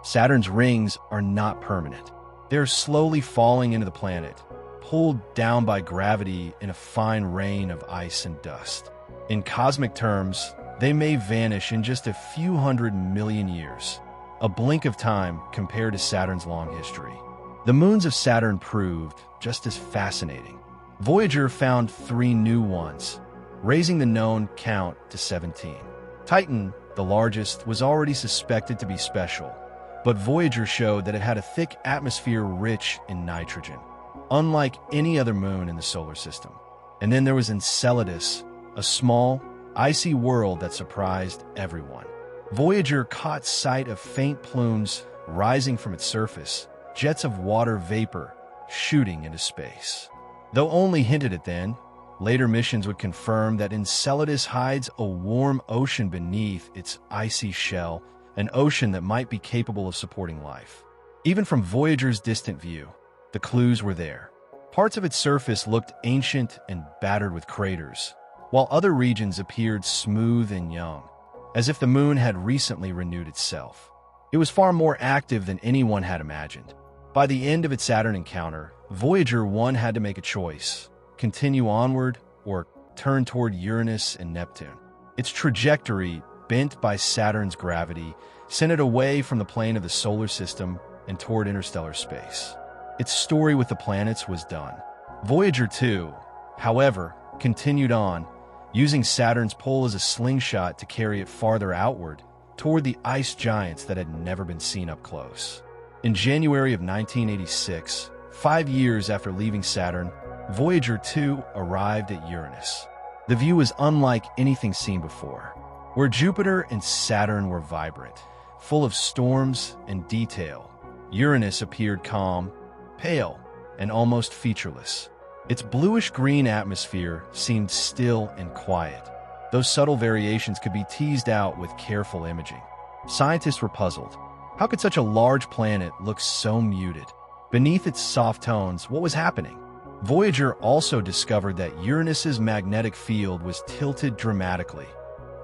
Saturn's rings are not permanent. They're slowly falling into the planet, pulled down by gravity in a fine rain of ice and dust. In cosmic terms, they may vanish in just a few 100 million years, a blink of time compared to Saturn's long history. The moons of Saturn proved just as fascinating. Voyager found 3 new ones, raising the known count to 17. Titan, the largest, was already suspected to be special, but Voyager showed that it had a thick atmosphere rich in nitrogen, unlike any other moon in the solar system. And then there was Enceladus, a small, icy world that surprised everyone. Voyager caught sight of faint plumes rising from its surface, jets of water vapor shooting into space. Though only hinted at then, later missions would confirm that Enceladus hides a warm ocean beneath its icy shell, an ocean that might be capable of supporting life. Even from Voyager's distant view, the clues were there. Parts of its surface looked ancient and battered with craters, while other regions appeared smooth and young, as if the moon had recently renewed itself. It was far more active than anyone had imagined. By the end of its Saturn encounter, Voyager 1 had to make a choice: continue onward or turn toward Uranus and Neptune. Its trajectory, bent by Saturn's gravity, sent it away from the plane of the solar system and toward interstellar space. Its story with the planets was done. Voyager 2, however, continued on, using Saturn's pull as a slingshot to carry it farther outward, toward the ice giants that had never been seen up close. In January of 1986, 5 years after leaving Saturn, Voyager 2 arrived at Uranus. The view was unlike anything seen before, where Jupiter and Saturn were vibrant, full of storms and detail. Uranus appeared calm, pale, and almost featureless. Its bluish-green atmosphere seemed still and quiet. Those subtle variations could be teased out with careful imaging. Scientists were puzzled. How could such a large planet look so muted? Beneath its soft tones, what was happening? Voyager also discovered that Uranus's magnetic field was tilted dramatically,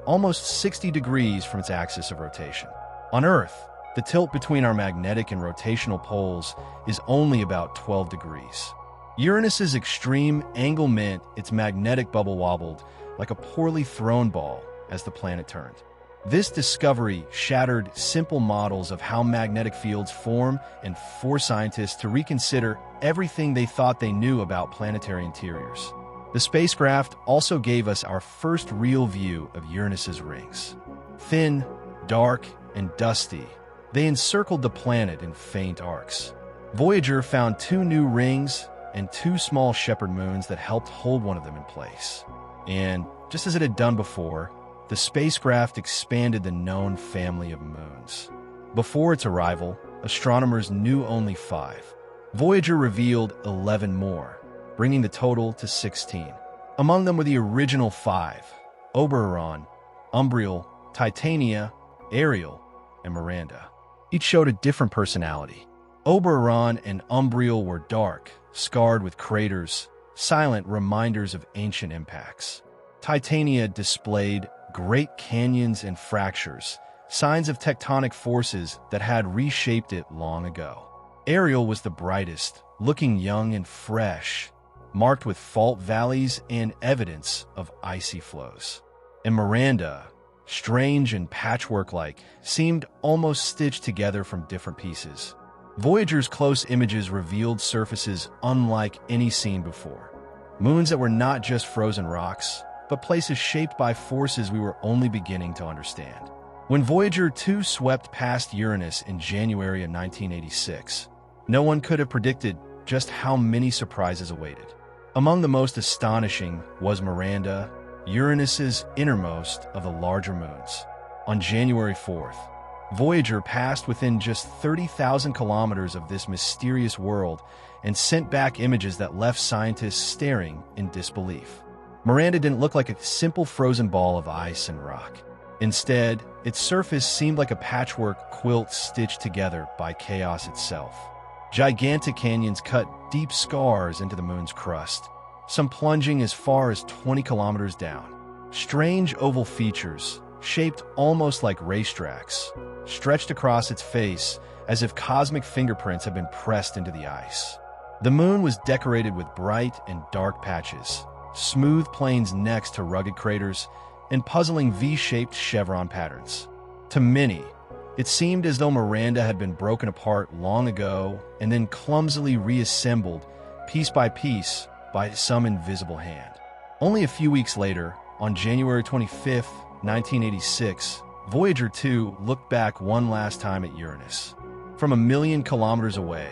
almost 60 degrees from its axis of rotation. On Earth, the tilt between our magnetic and rotational poles is only about 12 degrees. Uranus's extreme angle meant its magnetic bubble wobbled like a poorly thrown ball as the planet turned. This discovery shattered simple models of how magnetic fields form and forced scientists to reconsider everything they thought they knew about planetary interiors. The spacecraft also gave us our first real view of Uranus's rings. Thin, dark, and dusty, they encircled the planet in faint arcs. Voyager found 2 new rings and 2 small shepherd moons that helped hold one of them in place. And just as it had done before, the spacecraft expanded the known family of moons. Before its arrival, astronomers knew only 5. Voyager revealed 11 more, bringing the total to 16. Among them were the original 5: Oberon, Umbriel, Titania, Ariel, and Miranda. Each showed a different personality. Oberon and Umbriel were dark, scarred with craters, silent reminders of ancient impacts. Titania displayed great canyons and fractures, signs of tectonic forces that had reshaped it long ago. Ariel was the brightest, looking young and fresh, marked with fault valleys and evidence of icy flows. And Miranda, strange and patchwork-like, seemed almost stitched together from different pieces. Voyager's close images revealed surfaces unlike any seen before. Moons that were not just frozen rocks, but places shaped by forces we were only beginning to understand. When Voyager 2 swept past Uranus in January of 1986, no one could have predicted just how many surprises awaited. Among the most astonishing was Miranda, Uranus's innermost of the larger moons. On January 4th, Voyager passed within just 30,000 kilometers of this mysterious world and sent back images that left scientists staring in disbelief. Miranda didn't look like a simple frozen ball of ice and rock. Instead, its surface seemed like a patchwork quilt stitched together by chaos itself. Gigantic canyons cut deep scars into the moon's crust, some plunging as far as 20 kilometers down. Strange oval features, shaped almost like racetracks, stretched across its face as if cosmic fingerprints had been pressed into the ice. The moon was decorated with bright and dark patches, smooth plains next to rugged craters, and puzzling V-shaped chevron patterns. To many, it seemed as though Miranda had been broken apart long ago and then clumsily reassembled, piece by piece, by some invisible hand. Only a few weeks later, on January 25, 1986, Voyager 2 looked back one last time at Uranus. From a million kilometers away,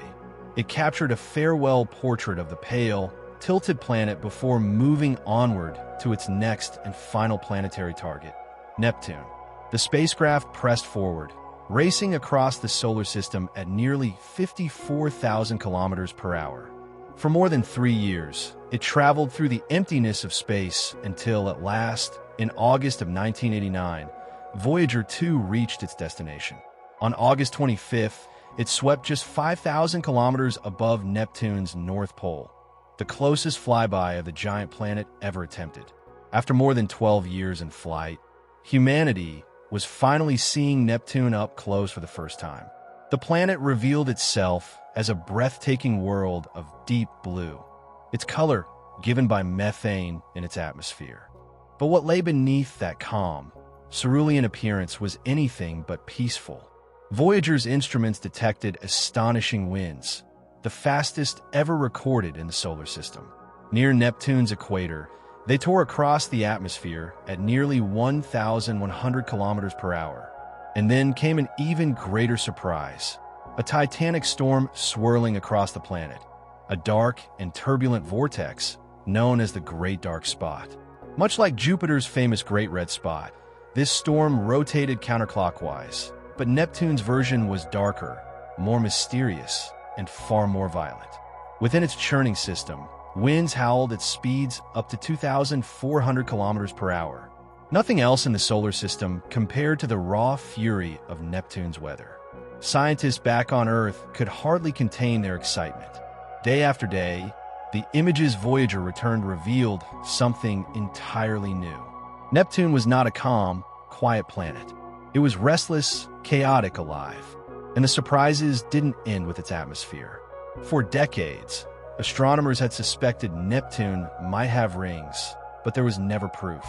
it captured a farewell portrait of the pale, tilted planet before moving onward to its next and final planetary target, Neptune. The spacecraft pressed forward, racing across the solar system at nearly 54,000 kilometers per hour. For more than 3 years, it traveled through the emptiness of space until, at last, in August of 1989, Voyager 2 reached its destination. On August 25th, it swept just 5,000 kilometers above Neptune's North Pole, the closest flyby of the giant planet ever attempted. After more than 12 years in flight, humanity was finally seeing Neptune up close for the first time. The planet revealed itself as a breathtaking world of deep blue, its color given by methane in its atmosphere. But what lay beneath that calm, cerulean appearance was anything but peaceful. Voyager's instruments detected astonishing winds, the fastest ever recorded in the solar system. Near Neptune's equator, they tore across the atmosphere at nearly 1,100 kilometers per hour. And then came an even greater surprise: a titanic storm swirling across the planet, a dark and turbulent vortex known as the Great Dark Spot. Much like Jupiter's famous Great Red Spot, this storm rotated counterclockwise, but Neptune's version was darker, more mysterious, and far more violent. Within its churning system, winds howled at speeds up to 2,400 kilometers per hour. Nothing else in the solar system compared to the raw fury of Neptune's weather. Scientists back on Earth could hardly contain their excitement. Day after day, the images Voyager returned revealed something entirely new. Neptune was not a calm, quiet planet. It was restless, chaotic, alive. And the surprises didn't end with its atmosphere. For decades, astronomers had suspected Neptune might have rings, but there was never proof.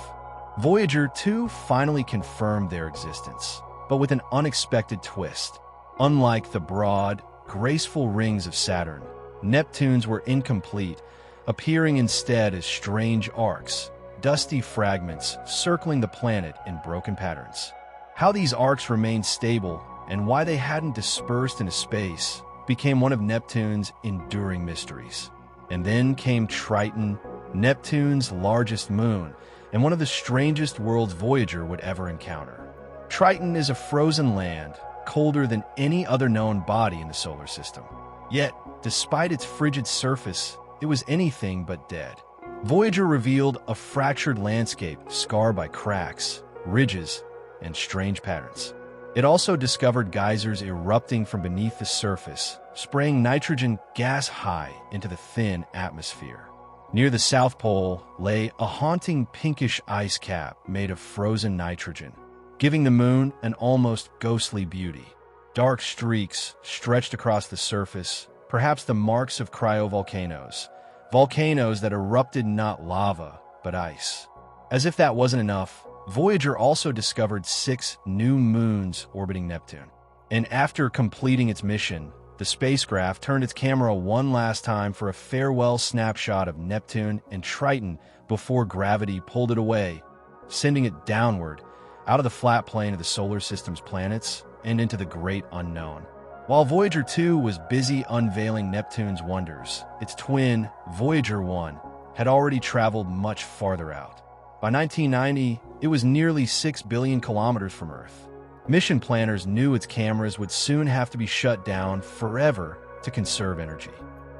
Voyager 2 finally confirmed their existence, but with an unexpected twist. Unlike the broad, graceful rings of Saturn, Neptune's were incomplete, appearing instead as strange arcs, dusty fragments circling the planet in broken patterns. How these arcs remained stable and why they hadn't dispersed into space became one of Neptune's enduring mysteries. And then came Triton, Neptune's largest moon, and one of the strangest worlds Voyager would ever encounter. Triton is a frozen land, colder than any other known body in the solar system. Yet, despite its frigid surface, it was anything but dead. Voyager revealed a fractured landscape scarred by cracks, ridges, and strange patterns. It also discovered geysers erupting from beneath the surface, spraying nitrogen gas high into the thin atmosphere. Near the South Pole lay a haunting pinkish ice cap made of frozen nitrogen, giving the moon an almost ghostly beauty. Dark streaks stretched across the surface, perhaps the marks of cryovolcanoes, volcanoes that erupted not lava, but ice. As if that wasn't enough, Voyager also discovered 6 new moons orbiting Neptune. And after completing its mission, the spacecraft turned its camera one last time for a farewell snapshot of Neptune and Triton before gravity pulled it away, sending it downward, out of the flat plane of the solar system's planets and into the great unknown. While Voyager 2 was busy unveiling Neptune's wonders, its twin, Voyager 1, had already traveled much farther out. By 1990, it was nearly 6 billion kilometers from Earth. Mission planners knew its cameras would soon have to be shut down forever to conserve energy.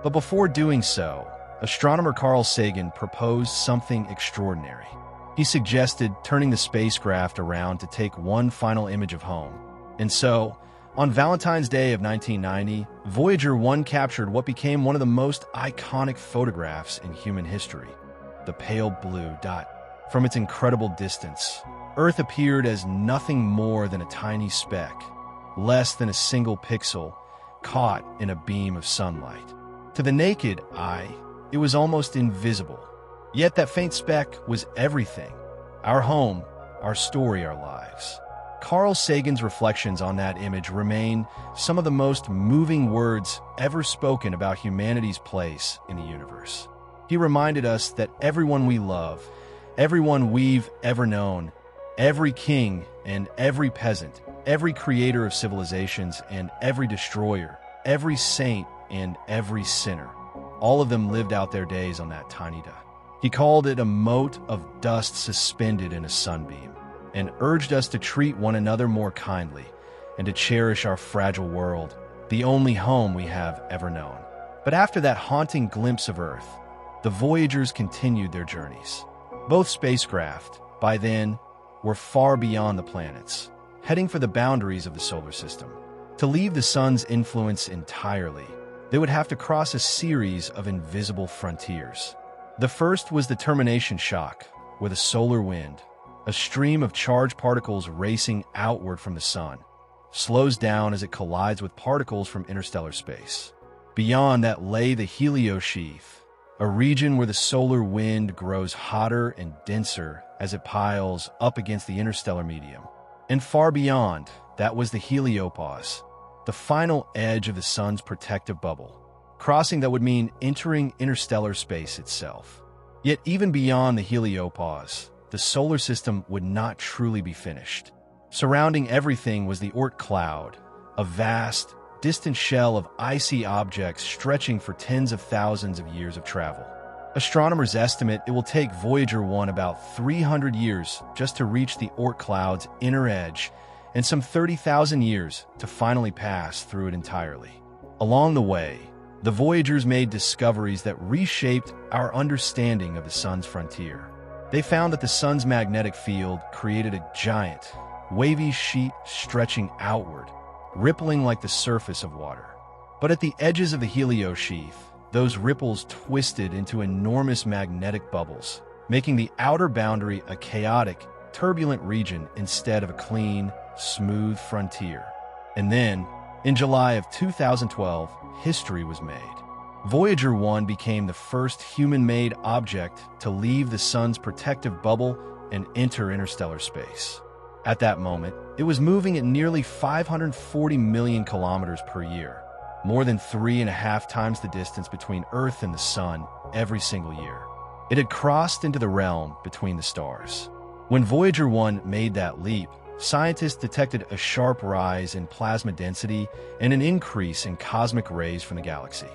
But before doing so, astronomer Carl Sagan proposed something extraordinary. He suggested turning the spacecraft around to take one final image of home. And so, On Valentine's Day of 1990, Voyager 1 captured what became one of the most iconic photographs in human history, the pale blue dot. From its incredible distance, Earth appeared as nothing more than a tiny speck, less than a single pixel, caught in a beam of sunlight. To the naked eye, it was almost invisible. Yet that faint speck was everything. Our home, our story, our lives. Carl Sagan's reflections on that image remain some of the most moving words ever spoken about humanity's place in the universe. He reminded us that everyone we love, everyone we've ever known, every king and every peasant, every creator of civilizations and every destroyer, every saint and every sinner, all of them lived out their days on that tiny dot. He called it a mote of dust suspended in a sunbeam, and urged us to treat one another more kindly and to cherish our fragile world, the only home we have ever known. But after that haunting glimpse of Earth, the Voyagers continued their journeys. Both spacecraft, by then, were far beyond the planets, heading for the boundaries of the solar system. To leave the sun's influence entirely, they would have to cross a series of invisible frontiers. The first was the termination shock, with a solar wind, a stream of charged particles racing outward from the sun, slows down as it collides with particles from interstellar space. Beyond that lay the heliosheath, a region where the solar wind grows hotter and denser as it piles up against the interstellar medium. And far beyond, that was the heliopause, the final edge of the sun's protective bubble, crossing that would mean entering interstellar space itself. Yet even beyond the heliopause, the solar system would not truly be finished. Surrounding everything was the Oort cloud, a vast, distant shell of icy objects stretching for tens of thousands of years of travel. Astronomers estimate it will take Voyager 1 about 300 years just to reach the Oort cloud's inner edge, and some 30,000 years to finally pass through it entirely. Along the way, the Voyagers made discoveries that reshaped our understanding of the sun's frontier. They found that the sun's magnetic field created a giant, wavy sheet stretching outward, rippling like the surface of water. But at the edges of the heliosheath, those ripples twisted into enormous magnetic bubbles, making the outer boundary a chaotic, turbulent region instead of a clean, smooth frontier. And then, in July of 2012, history was made. Voyager 1 became the first human-made object to leave the sun's protective bubble and enter interstellar space. At that moment, it was moving at nearly 540 million kilometers per year, more than 3.5 times the distance between Earth and the sun every single year. It had crossed into the realm between the stars. When Voyager 1 made that leap, scientists detected a sharp rise in plasma density and an increase in cosmic rays from the galaxy.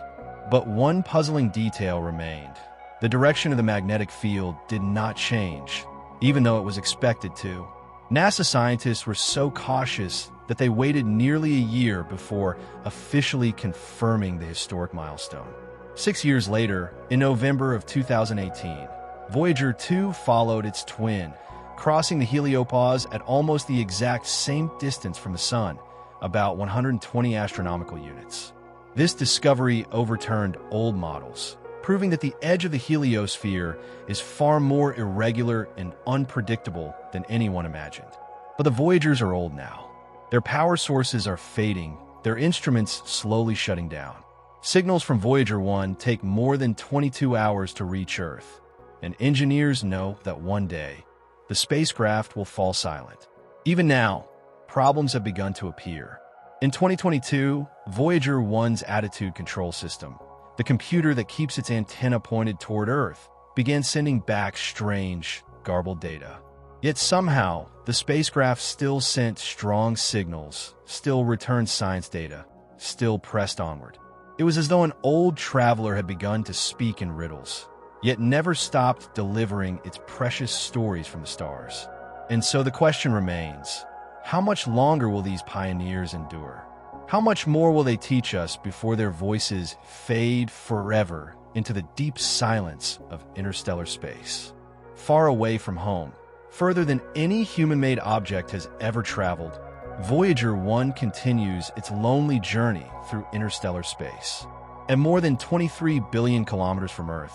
But one puzzling detail remained. The direction of the magnetic field did not change, even though it was expected to. NASA scientists were so cautious that they waited nearly a year before officially confirming the historic milestone. 6 years later, in November of 2018, Voyager 2 followed its twin, crossing the heliopause at almost the exact same distance from the sun, about 120 astronomical units. This discovery overturned old models, proving that the edge of the heliosphere is far more irregular and unpredictable than anyone imagined. But the Voyagers are old now. Their power sources are fading, their instruments slowly shutting down. Signals from Voyager 1 take more than 22 hours to reach Earth, and engineers know that one day, the spacecraft will fall silent. Even now, problems have begun to appear. In 2022, Voyager 1's attitude control system, the computer that keeps its antenna pointed toward Earth, began sending back strange, garbled data. Yet somehow, the spacecraft still sent strong signals, still returned science data, still pressed onward. It was as though an old traveler had begun to speak in riddles, yet never stopped delivering its precious stories from the stars. And so the question remains, how much longer will these pioneers endure? How much more will they teach us before their voices fade forever into the deep silence of interstellar space? Far away from home, further than any human-made object has ever traveled, Voyager 1 continues its lonely journey through interstellar space. At more than 23 billion kilometers from Earth,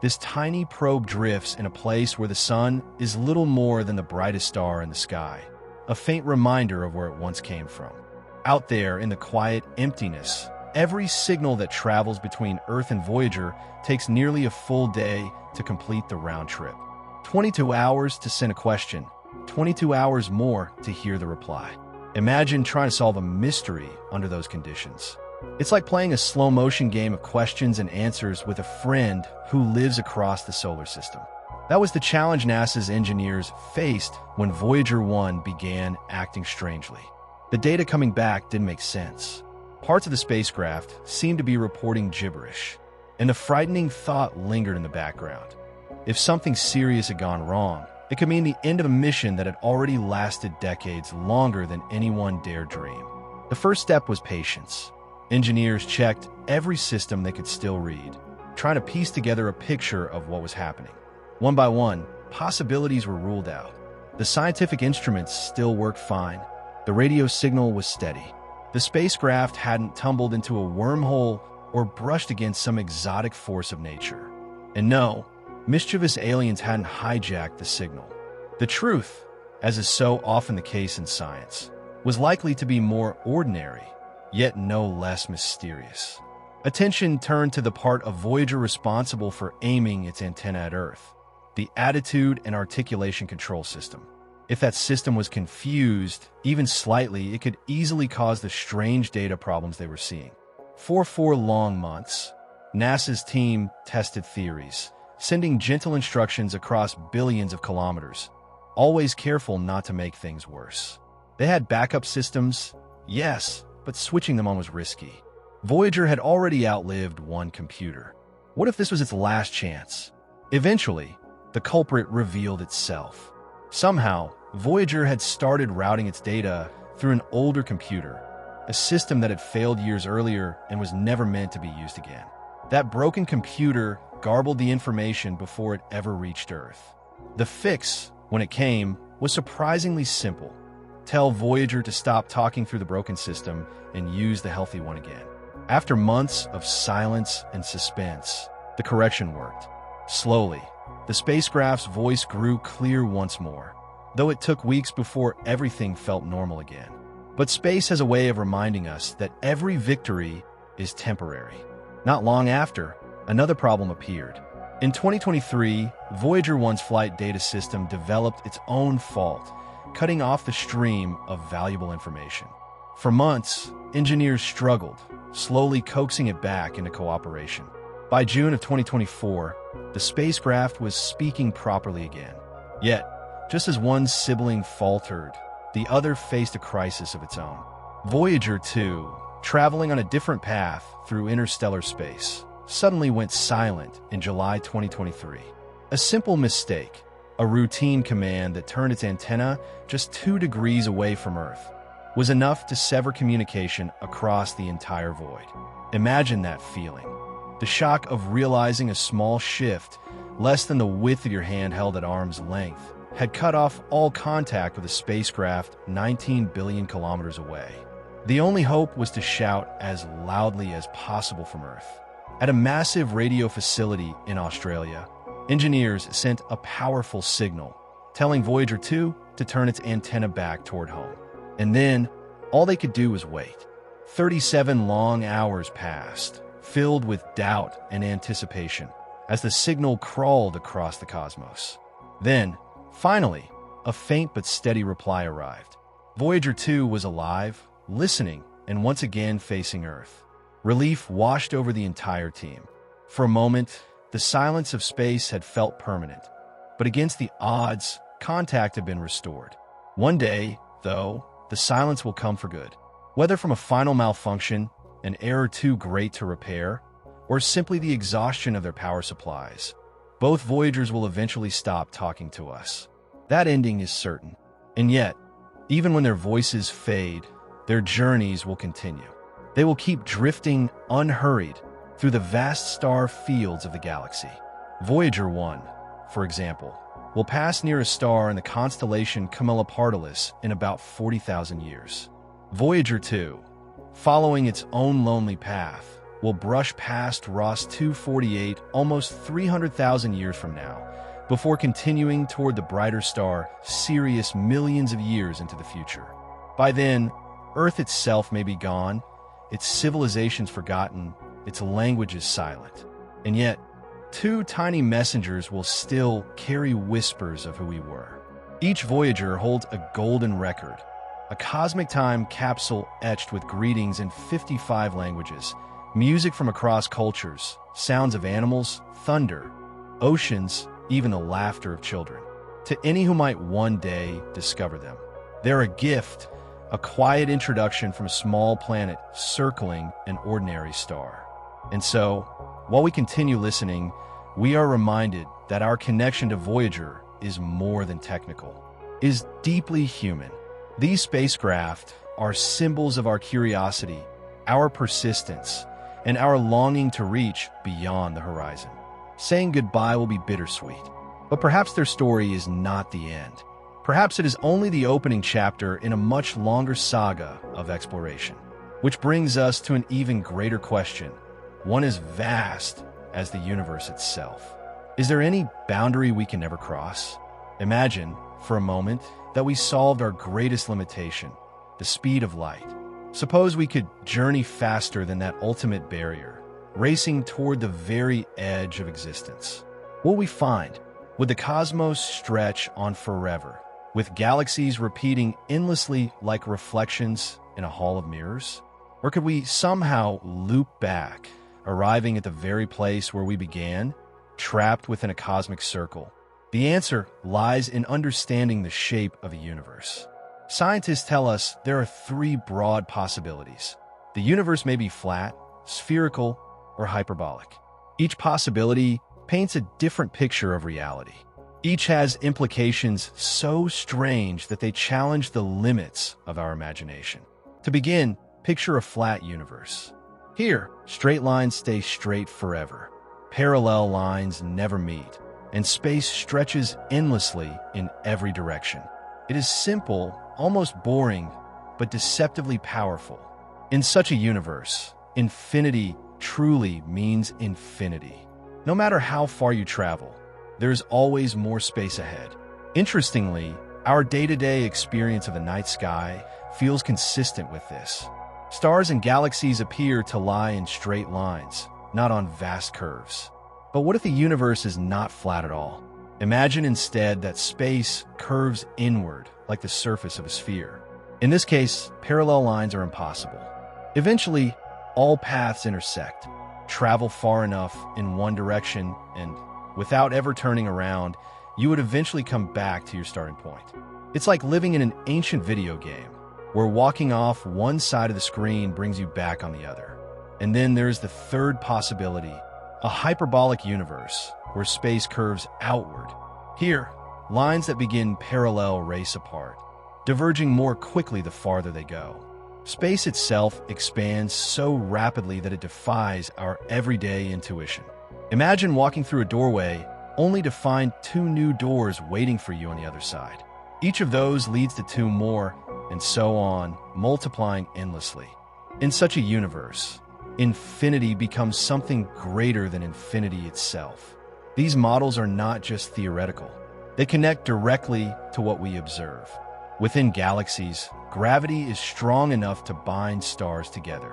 this tiny probe drifts in a place where the sun is little more than the brightest star in the sky, a faint reminder of where it once came from. Out there in the quiet emptiness, every signal that travels between Earth and Voyager takes nearly a full day to complete the round trip. 22 hours to send a question, 22 hours more to hear the reply. Imagine trying to solve a mystery under those conditions. It's like playing a slow-motion game of questions and answers with a friend who lives across the solar system. That was the challenge NASA's engineers faced when Voyager 1 began acting strangely. The data coming back didn't make sense. Parts of the spacecraft seemed to be reporting gibberish, and the frightening thought lingered in the background. If something serious had gone wrong, it could mean the end of a mission that had already lasted decades longer than anyone dared dream. The first step was patience. Engineers checked every system they could still read, trying to piece together a picture of what was happening. One by one, possibilities were ruled out. The scientific instruments still worked fine. The radio signal was steady. The spacecraft hadn't tumbled into a wormhole or brushed against some exotic force of nature. And no, mischievous aliens hadn't hijacked the signal. The truth, as is so often the case in science, was likely to be more ordinary, yet no less mysterious. Attention turned to the part of Voyager responsible for aiming its antenna at Earth, the attitude and articulation control system. If that system was confused, even slightly, it could easily cause the strange data problems they were seeing. For 4 long months, NASA's team tested theories, sending gentle instructions across billions of kilometers, always careful not to make things worse. They had backup systems, yes, but switching them on was risky. Voyager had already outlived one computer. What if this was its last chance? Eventually, the culprit revealed itself. Somehow, Voyager had started routing its data through an older computer, a system that had failed years earlier and was never meant to be used again. That broken computer garbled the information before it ever reached Earth. The fix, when it came, was surprisingly simple. Tell Voyager to stop talking through the broken system and use the healthy one again. After months of silence and suspense, the correction worked. Slowly, the spacecraft's voice grew clear once more, though it took weeks before everything felt normal again. But space has a way of reminding us that every victory is temporary. Not long after, another problem appeared. In 2023, Voyager 1's flight data system developed its own fault, cutting off the stream of valuable information. For months, engineers struggled, slowly coaxing it back into cooperation. By June of 2024, the spacecraft was speaking properly again. Yet, just as one sibling faltered, the other faced a crisis of its own. Voyager 2, traveling on a different path through interstellar space, suddenly went silent in July 2023. A simple mistake, a routine command that turned its antenna just 2 degrees away from Earth, was enough to sever communication across the entire void. Imagine that feeling. The shock of realizing a small shift, less than the width of your hand held at arm's length, had cut off all contact with a spacecraft 19 billion kilometers away. The only hope was to shout as loudly as possible from Earth. At a massive radio facility in Australia, engineers sent a powerful signal, telling Voyager 2 to turn its antenna back toward home. And then, all they could do was wait. 37 long hours passed, filled with doubt and anticipation, as the signal crawled across the cosmos. Then, finally, a faint but steady reply arrived. Voyager 2 was alive, listening, and once again facing Earth. Relief washed over the entire team. For a moment, the silence of space had felt permanent, but against the odds, contact had been restored. One day, though, the silence will come for good. Whether from a final malfunction, an error too great to repair, or simply the exhaustion of their power supplies, both Voyagers will eventually stop talking to us. That ending is certain. And yet, even when their voices fade, their journeys will continue. They will keep drifting unhurried through the vast star fields of the galaxy. Voyager 1, for example, will pass near a star in the constellation Camelopardalis in about 40,000 years. Voyager 2, following its own lonely path, will brush past Ross 248 almost 300,000 years from now, before continuing toward the brighter star Sirius millions of years into the future. By then, Earth itself may be gone, its civilizations forgotten, its languages silent. And yet, two tiny messengers will still carry whispers of who we were. Each Voyager holds a golden record, a cosmic time capsule etched with greetings in 55 languages, music from across cultures, sounds of animals, thunder, oceans, even the laughter of children. To any who might one day discover them, they're a gift, a quiet introduction from a small planet circling an ordinary star. And so, while we continue listening, we are reminded that our connection to Voyager is more than technical, is deeply human. These spacecraft are symbols of our curiosity, our persistence, and our longing to reach beyond the horizon. Saying goodbye will be bittersweet, but perhaps their story is not the end. Perhaps it is only the opening chapter in a much longer saga of exploration. Which brings us to an even greater question, one as vast as the universe itself. Is there any boundary we can never cross? Imagine, for a moment, that we solved our greatest limitation, the speed of light. Suppose we could journey faster than that ultimate barrier, racing toward the very edge of existence. What will we find? Would the cosmos stretch on forever, with galaxies repeating endlessly like reflections in a hall of mirrors? Or could we somehow loop back, arriving at the very place where we began, trapped within a cosmic circle? The answer lies in understanding the shape of the universe. Scientists tell us there are three broad possibilities. The universe may be flat, spherical, or hyperbolic. Each possibility paints a different picture of reality. Each has implications so strange that they challenge the limits of our imagination. To begin, picture a flat universe. Here, straight lines stay straight forever. Parallel lines never meet, and space stretches endlessly in every direction. It is simple, almost boring, but deceptively powerful. In such a universe, infinity truly means infinity. No matter how far you travel, there's always more space ahead. Interestingly, our day-to-day experience of the night sky feels consistent with this. Stars and galaxies appear to lie in straight lines, not on vast curves. But what if the universe is not flat at all? Imagine instead that space curves inward like the surface of a sphere. In this case, parallel lines are impossible. Eventually, all paths intersect. Travel far enough in one direction, and without ever turning around, you would eventually come back to your starting point. It's like living in an ancient video game, where walking off one side of the screen brings you back on the other. And then there's the third possibility, a hyperbolic universe, where space curves outward. Here, lines that begin parallel race apart, diverging more quickly the farther they go. Space itself expands so rapidly that it defies our everyday intuition. Imagine walking through a doorway only to find two new doors waiting for you on the other side. Each of those leads to two more, and so on, multiplying endlessly. In such a universe, infinity becomes something greater than infinity itself. These models are not just theoretical. They connect directly to what we observe. Within galaxies, gravity is strong enough to bind stars together.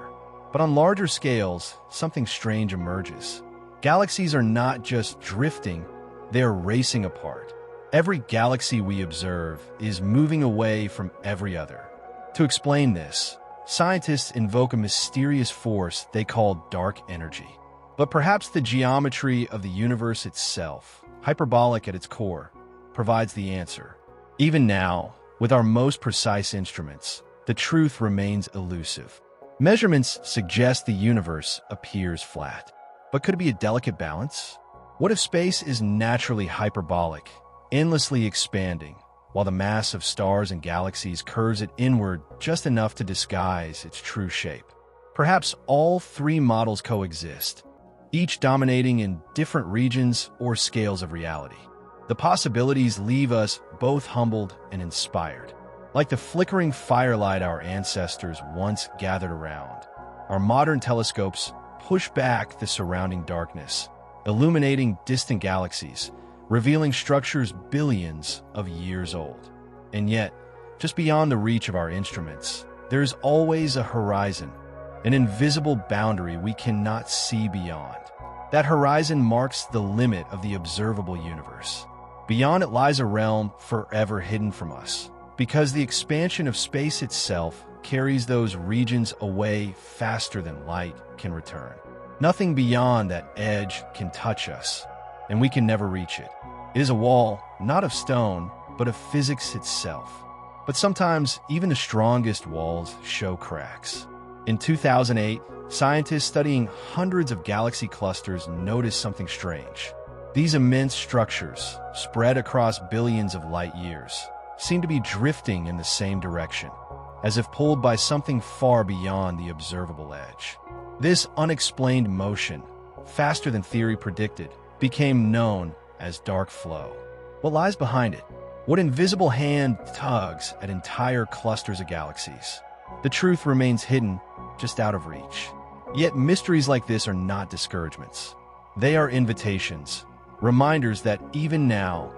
But on larger scales, something strange emerges. Galaxies are not just drifting, they are racing apart. Every galaxy we observe is moving away from every other. To explain this, scientists invoke a mysterious force they call dark energy. But perhaps the geometry of the universe itself, hyperbolic at its core, provides the answer. Even now, with our most precise instruments, the truth remains elusive. Measurements suggest the universe appears flat. But could it be a delicate balance? What if space is naturally hyperbolic, endlessly expanding, while the mass of stars and galaxies curves it inward just enough to disguise its true shape? Perhaps all three models coexist, each dominating in different regions or scales of reality. The possibilities leave us both humbled and inspired. Like the flickering firelight our ancestors once gathered around, our modern telescopes push back the surrounding darkness, illuminating distant galaxies, revealing structures billions of years old. And yet, just beyond the reach of our instruments, there is always a horizon, an invisible boundary we cannot see beyond. That horizon marks the limit of the observable universe. Beyond it lies a realm forever hidden from us, because the expansion of space itself carries those regions away faster than light can return. Nothing beyond that edge can touch us, and we can never reach it. It is a wall, not of stone, but of physics itself. But sometimes, even the strongest walls show cracks. In 2008, scientists studying hundreds of galaxy clusters noticed something strange. These immense structures, spread across billions of light years, seem to be drifting in the same direction, as if pulled by something far beyond the observable edge. This unexplained motion, faster than theory predicted, became known as dark flow. What lies behind it? What invisible hand tugs at entire clusters of galaxies? The truth remains hidden, just out of reach. Yet mysteries like this are not discouragements. They are invitations, reminders that even now,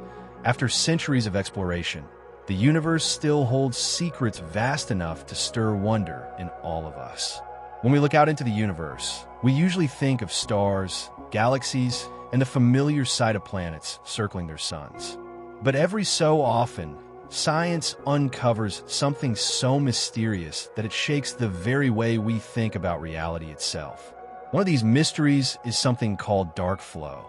after centuries of exploration, the universe still holds secrets vast enough to stir wonder in all of us. When we look out into the universe, we usually think of stars, galaxies, and the familiar sight of planets circling their suns. But every so often, science uncovers something so mysterious that it shakes the very way we think about reality itself. One of these mysteries is something called dark flow.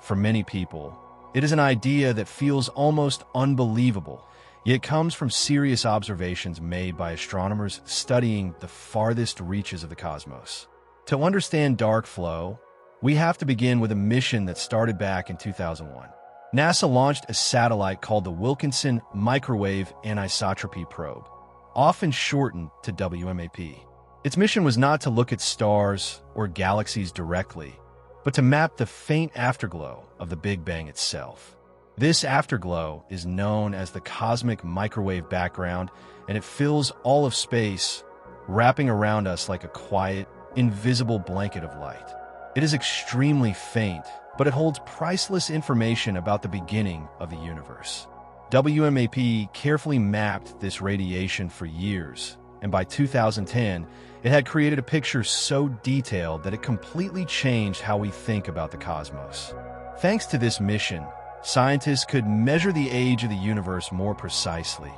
For many people, it is an idea that feels almost unbelievable, yet comes from serious observations made by astronomers studying the farthest reaches of the cosmos. To understand dark flow, we have to begin with a mission that started back in 2001. NASA launched a satellite called the Wilkinson Microwave Anisotropy Probe, often shortened to WMAP. Its mission was not to look at stars or galaxies directly, but to map the faint afterglow of the Big Bang itself. This afterglow is known as the cosmic microwave background, and it fills all of space, wrapping around us like a quiet, invisible blanket of light. It is extremely faint, but it holds priceless information about the beginning of the universe. WMAP carefully mapped this radiation for years, and by 2010, it had created a picture so detailed that it completely changed how we think about the cosmos. Thanks to this mission, scientists could measure the age of the universe more precisely,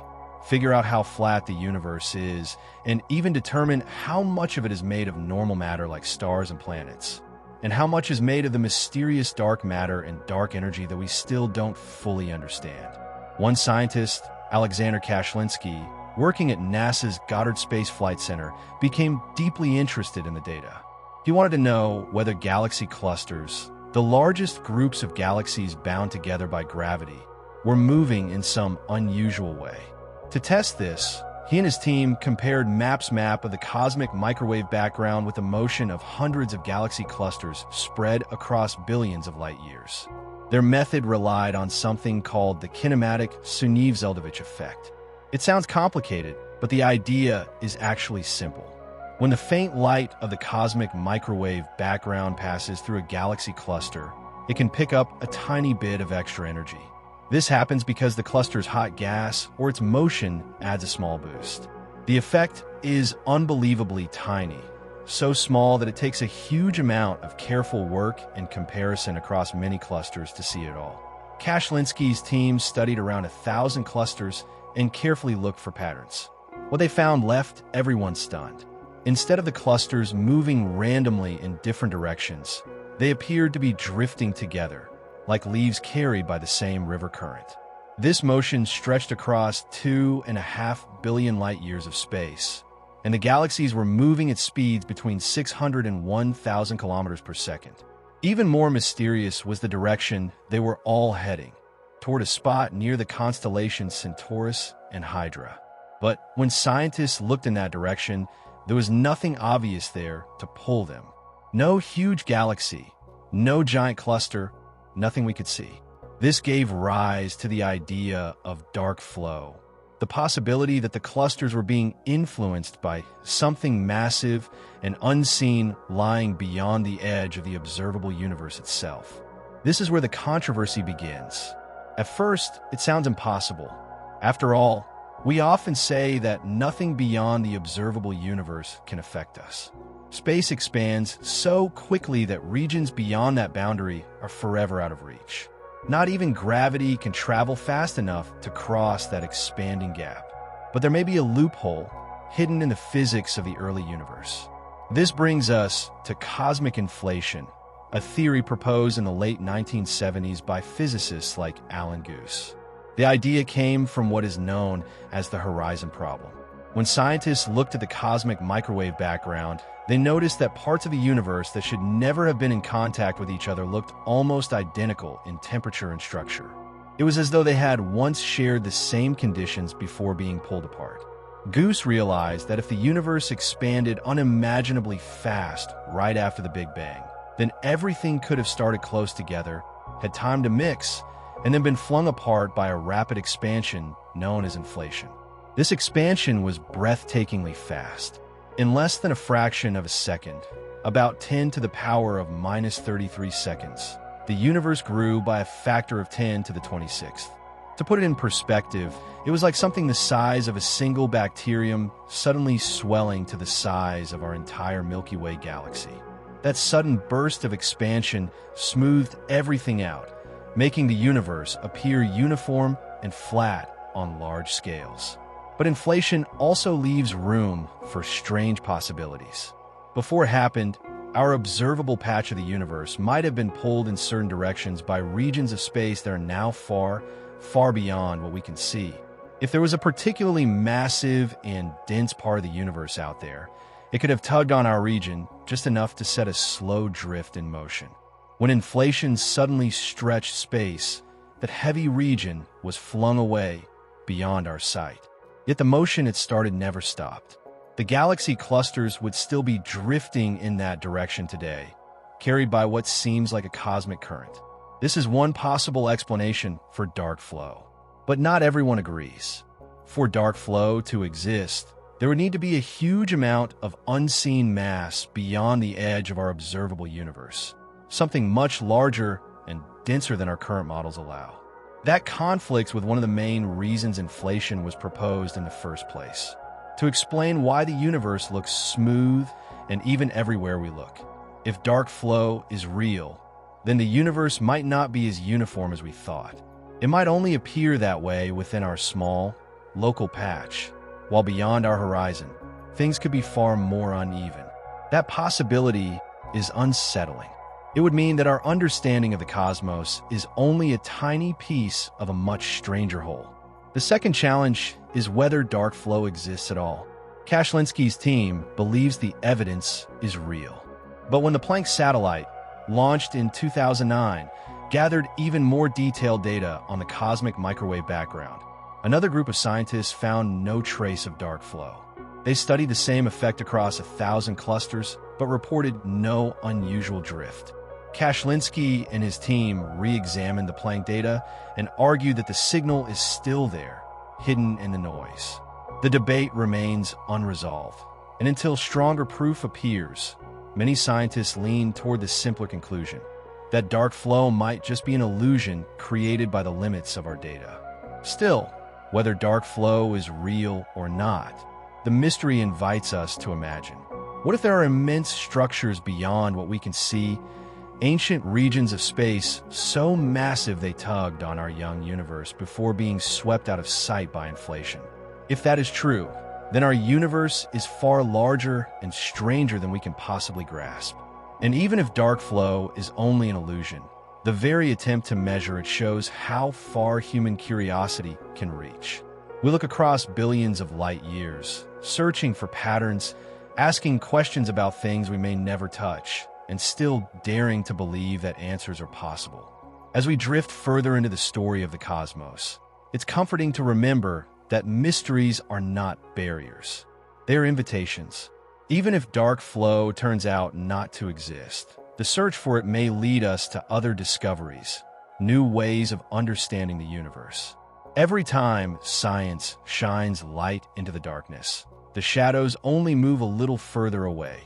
figure out how flat the universe is, and even determine how much of it is made of normal matter like stars and planets, and how much is made of the mysterious dark matter and dark energy that we still don't fully understand. One scientist, Alexander Kashlinsky, working at NASA's Goddard Space Flight Center, became deeply interested in the data. He wanted to know whether galaxy clusters, the largest groups of galaxies bound together by gravity, were moving in some unusual way. To test this, he and his team compared MAP's map of the cosmic microwave background with the motion of hundreds of galaxy clusters spread across billions of light years. Their method relied on something called the kinematic Sunyaev-Zel'dovich effect. It sounds complicated, but the idea is actually simple. When the faint light of the cosmic microwave background passes through a galaxy cluster, it can pick up a tiny bit of extra energy. This happens because the cluster's hot gas or its motion adds a small boost. The effect is unbelievably tiny, so small that it takes a huge amount of careful work and comparison across many clusters to see it all. Kashlinsky's team studied around 1,000 clusters and carefully looked for patterns. What they found left everyone stunned. Instead of the clusters moving randomly in different directions, they appeared to be drifting together, like leaves carried by the same river current. This motion stretched across 2.5 billion light years of space, and the galaxies were moving at speeds between 600 and 1,000 kilometers per second. Even more mysterious was the direction they were all heading, toward a spot near the constellations Centaurus and Hydra. But when scientists looked in that direction, there was nothing obvious there to pull them. No huge galaxy, no giant cluster, nothing we could see. This gave rise to the idea of dark flow, the possibility that the clusters were being influenced by something massive and unseen lying beyond the edge of the observable universe itself. This is where the controversy begins. At first, it sounds impossible. After all, we often say that nothing beyond the observable universe can affect us. Space expands so quickly that regions beyond that boundary are forever out of reach. Not even gravity can travel fast enough to cross that expanding gap. But there may be a loophole hidden in the physics of the early universe. This brings us to cosmic inflation, a theory proposed in the late 1970s by physicists like Alan Guth. The idea came from what is known as the horizon problem. When scientists looked at the cosmic microwave background, they noticed that parts of the universe that should never have been in contact with each other looked almost identical in temperature and structure. It was as though they had once shared the same conditions before being pulled apart. Guth realized that if the universe expanded unimaginably fast right after the Big Bang, then everything could have started close together, had time to mix, and then been flung apart by a rapid expansion known as inflation. This expansion was breathtakingly fast. In less than a fraction of a second, about 10 to the power of minus 33 seconds, the universe grew by a factor of 10 to the 26th. To put it in perspective, it was like something the size of a single bacterium suddenly swelling to the size of our entire Milky Way galaxy. That sudden burst of expansion smoothed everything out, making the universe appear uniform and flat on large scales. But inflation also leaves room for strange possibilities. Before it happened, our observable patch of the universe might have been pulled in certain directions by regions of space that are now far, far beyond what we can see. If there was a particularly massive and dense part of the universe out there, it could have tugged on our region just enough to set a slow drift in motion. When inflation suddenly stretched space, that heavy region was flung away beyond our sight. Yet the motion it started never stopped. The galaxy clusters would still be drifting in that direction today, carried by what seems like a cosmic current. This is one possible explanation for dark flow. But not everyone agrees. For dark flow to exist, there would need to be a huge amount of unseen mass beyond the edge of our observable universe, something much larger and denser than our current models allow. That conflicts with one of the main reasons inflation was proposed in the first place, to explain why the universe looks smooth and even everywhere we look. If dark flow is real, then the universe might not be as uniform as we thought. It might only appear that way within our small, local patch, while beyond our horizon, things could be far more uneven. That possibility is unsettling. It would mean that our understanding of the cosmos is only a tiny piece of a much stranger whole. The second challenge is whether dark flow exists at all. Kashlinski's team believes the evidence is real. But when the Planck satellite, launched in 2009, gathered even more detailed data on the cosmic microwave background, another group of scientists found no trace of dark flow. They studied the same effect across 1,000 clusters, but reported no unusual drift. Kashlinski and his team re-examined the Planck data and argued that the signal is still there, hidden in the noise. The debate remains unresolved, and until stronger proof appears, many scientists lean toward the simpler conclusion that dark flow might just be an illusion created by the limits of our data. Still, whether dark flow is real or not, the mystery invites us to imagine. What if there are immense structures beyond what we can see, ancient regions of space so massive they tugged on our young universe before being swept out of sight by inflation? If that is true, then our universe is far larger and stranger than we can possibly grasp. And even if dark flow is only an illusion, the very attempt to measure it shows how far human curiosity can reach. We look across billions of light years, searching for patterns, asking questions about things we may never touch, and still daring to believe that answers are possible. As we drift further into the story of the cosmos, it's comforting to remember that mysteries are not barriers. They are invitations. Even if dark flow turns out not to exist, the search for it may lead us to other discoveries, new ways of understanding the universe. Every time science shines light into the darkness, the shadows only move a little further away,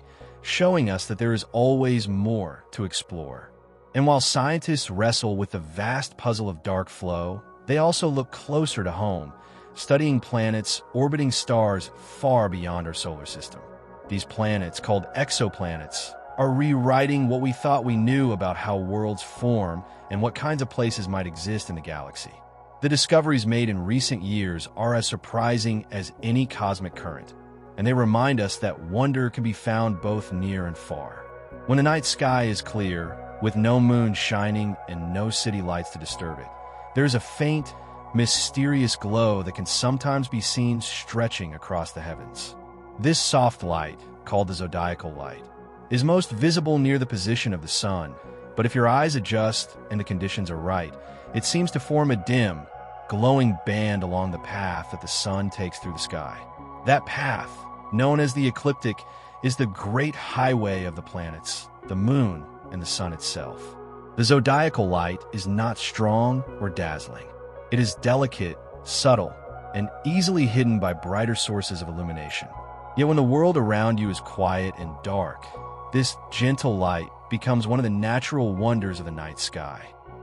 showing us that there is always more to explore. And while scientists wrestle with the vast puzzle of dark flow, they also look closer to home, studying planets orbiting stars far beyond our solar system. These planets, called exoplanets, are rewriting what we thought we knew about how worlds form and what kinds of places might exist in the galaxy. The discoveries made in recent years are as surprising as any cosmic current, and they remind us that wonder can be found both near and far. When the night sky is clear, with no moon shining and no city lights to disturb it, there's a faint, mysterious glow that can sometimes be seen stretching across the heavens. This soft light, called the zodiacal light, is most visible near the position of the sun, but if your eyes adjust and the conditions are right, it seems to form a dim, glowing band along the path that the sun takes through the sky. That path, known as the ecliptic, is the great highway of the planets, the moon, and the sun itself. The zodiacal light is not strong or dazzling. It is delicate, subtle, and easily hidden by brighter sources of illumination. Yet when the world around you is quiet and dark, this gentle light becomes one of the natural wonders of the night sky.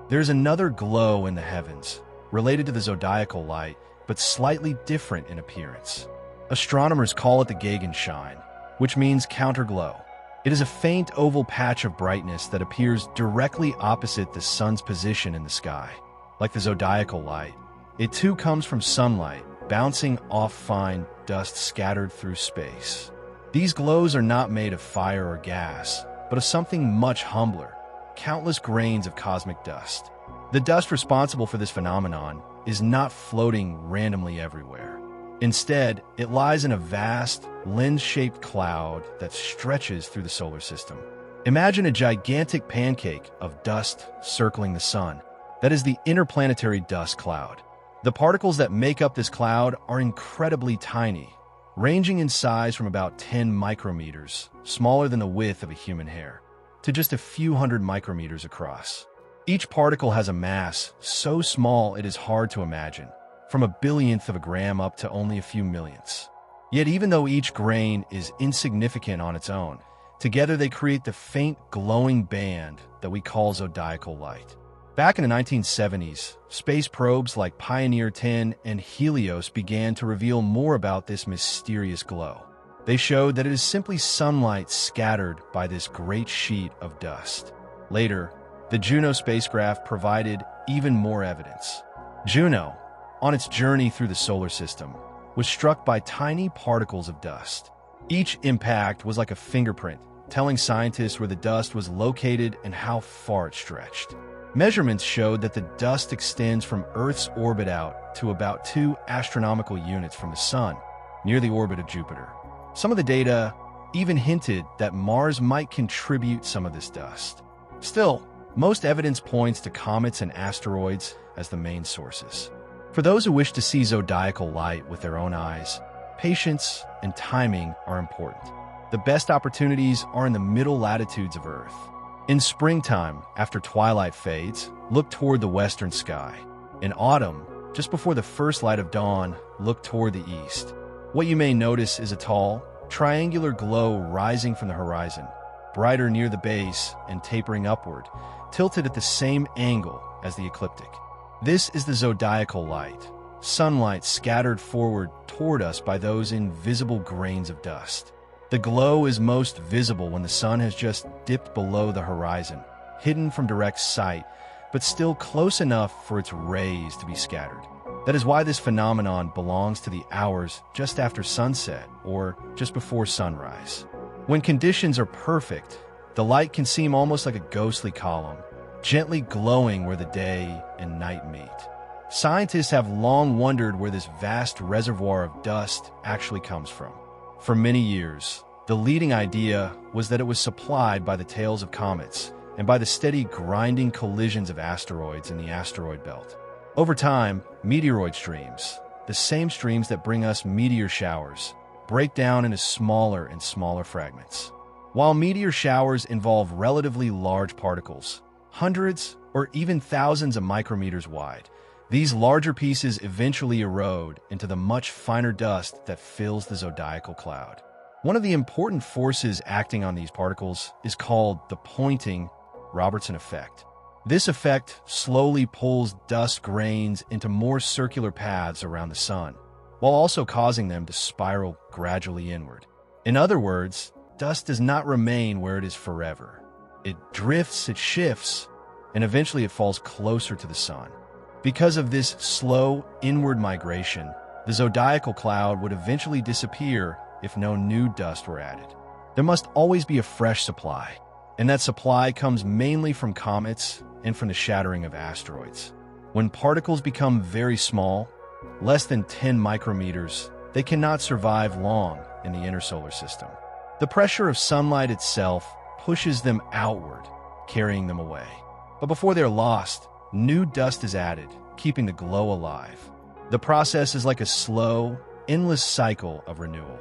There's another glow in the heavens, related to the zodiacal light, but slightly different in appearance. Astronomers call it the Gegenschein, which means counterglow. It is a faint oval patch of brightness that appears directly opposite the sun's position in the sky. Like the zodiacal light, it too comes from sunlight, bouncing off fine dust scattered through space. These glows are not made of fire or gas, but of something much humbler, countless grains of cosmic dust. The dust responsible for this phenomenon is not floating randomly everywhere. Instead, it lies in a vast, lens-shaped cloud that stretches through the solar system. Imagine a gigantic pancake of dust circling the sun. That is the interplanetary dust cloud. The particles that make up this cloud are incredibly tiny, ranging in size from about 10 micrometers, smaller than the width of a human hair, to just a few hundred micrometers across. Each particle has a mass so small it is hard to imagine, from a billionth of a gram up to only a few millionths. Yet even though each grain is insignificant on its own, together they create the faint glowing band that we call zodiacal light. Back in the 1970s, space probes like Pioneer 10 and Helios began to reveal more about this mysterious glow. They showed that it is simply sunlight scattered by this great sheet of dust. Later, the Juno spacecraft provided even more evidence. Juno, on its journey through the solar system, was struck by tiny particles of dust. Each impact was like a fingerprint, telling scientists where the dust was located and how far it stretched. Measurements showed that the dust extends from Earth's orbit out to about 2 astronomical units from the Sun, near the orbit of Jupiter. Some of the data even hinted that Mars might contribute some of this dust. Still, most evidence points to comets and asteroids as the main sources. For those who wish to see zodiacal light with their own eyes, patience and timing are important. The best opportunities are in the middle latitudes of Earth. In springtime, after twilight fades, look toward the western sky. In autumn, just before the first light of dawn, look toward the east. What you may notice is a tall, triangular glow rising from the horizon, brighter near the base and tapering upward, tilted at the same angle as the ecliptic. This is the zodiacal light, sunlight scattered forward toward us by those invisible grains of dust. The glow is most visible when the sun has just dipped below the horizon, hidden from direct sight, but still close enough for its rays to be scattered. That is why this phenomenon belongs to the hours just after sunset or just before sunrise. When conditions are perfect, the light can seem almost like a ghostly column, gently glowing where the day and night meet. Scientists have long wondered where this vast reservoir of dust actually comes from. For many years, the leading idea was that it was supplied by the tails of comets and by the steady grinding collisions of asteroids in the asteroid belt. Over time, meteoroid streams, the same streams that bring us meteor showers, break down into smaller and smaller fragments. While meteor showers involve relatively large particles, hundreds or even thousands of micrometers wide. These larger pieces eventually erode into the much finer dust that fills the zodiacal cloud. One of the important forces acting on these particles is called the Poynting-Robertson effect. This effect slowly pulls dust grains into more circular paths around the sun, while also causing them to spiral gradually inward. In other words, dust does not remain where it is forever. It drifts, it shifts, and eventually it falls closer to the sun. Because of this slow inward migration, the zodiacal cloud would eventually disappear if no new dust were added. There must always be a fresh supply, and that supply comes mainly from comets and from the shattering of asteroids. When particles become very small, less than 10 micrometers, they cannot survive long in the inner solar system. The pressure of sunlight itself pushes them outward, carrying them away. But before they're lost, new dust is added, keeping the glow alive. The process is like a slow, endless cycle of renewal.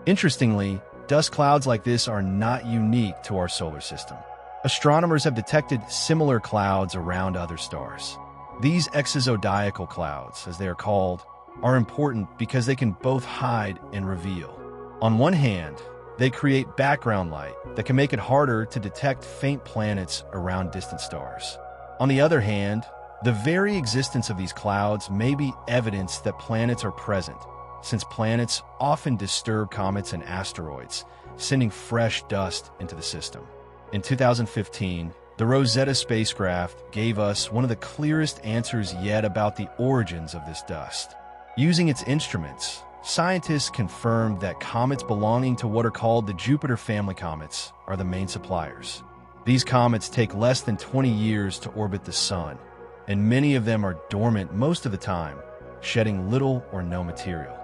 Interestingly, dust clouds like this are not unique to our solar system. Astronomers have detected similar clouds around other stars. These exozodiacal clouds, as they are called, are important because they can both hide and reveal. On one hand, they create background light that can make it harder to detect faint planets around distant stars. On the other hand, the very existence of these clouds may be evidence that planets are present, since planets often disturb comets and asteroids, sending fresh dust into the system. In 2015, the Rosetta spacecraft gave us one of the clearest answers yet about the origins of this dust. Using its instruments, scientists confirmed that comets belonging to what are called the Jupiter family comets are the main suppliers. These comets take less than 20 years to orbit the sun, and many of them are dormant most of the time, shedding little or no material.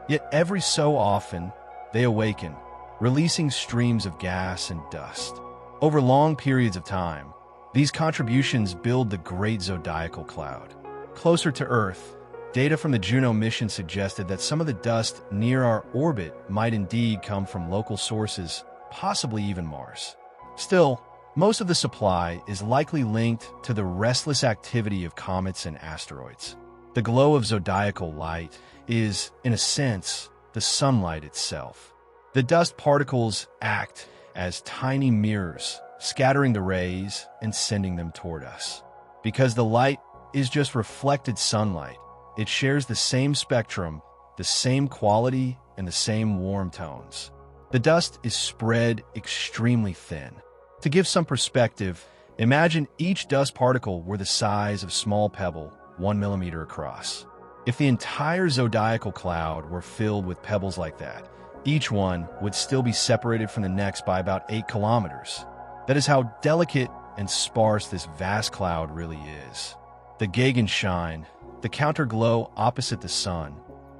Yet every so often, they awaken, releasing streams of gas and dust. Over long periods of time, these contributions build the Great Zodiacal Cloud. Closer to Earth, data from the Juno mission suggested that some of the dust near our orbit might indeed come from local sources, possibly even Mars. Still, most of the supply is likely linked to the restless activity of comets and asteroids. The glow of zodiacal light is, in a sense, the sunlight itself. The dust particles act as tiny mirrors, scattering the rays and sending them toward us. Because the light is just reflected sunlight, it shares the same spectrum, the same quality, and the same warm tones. The dust is spread extremely thin. To give some perspective, imagine each dust particle were the size of a small pebble, 1 millimeter across. If the entire zodiacal cloud were filled with pebbles like that, each one would still be separated from the next by about 8 kilometers. That is how delicate and sparse this vast cloud really is. The Gegenschein, the counterglow opposite the sun,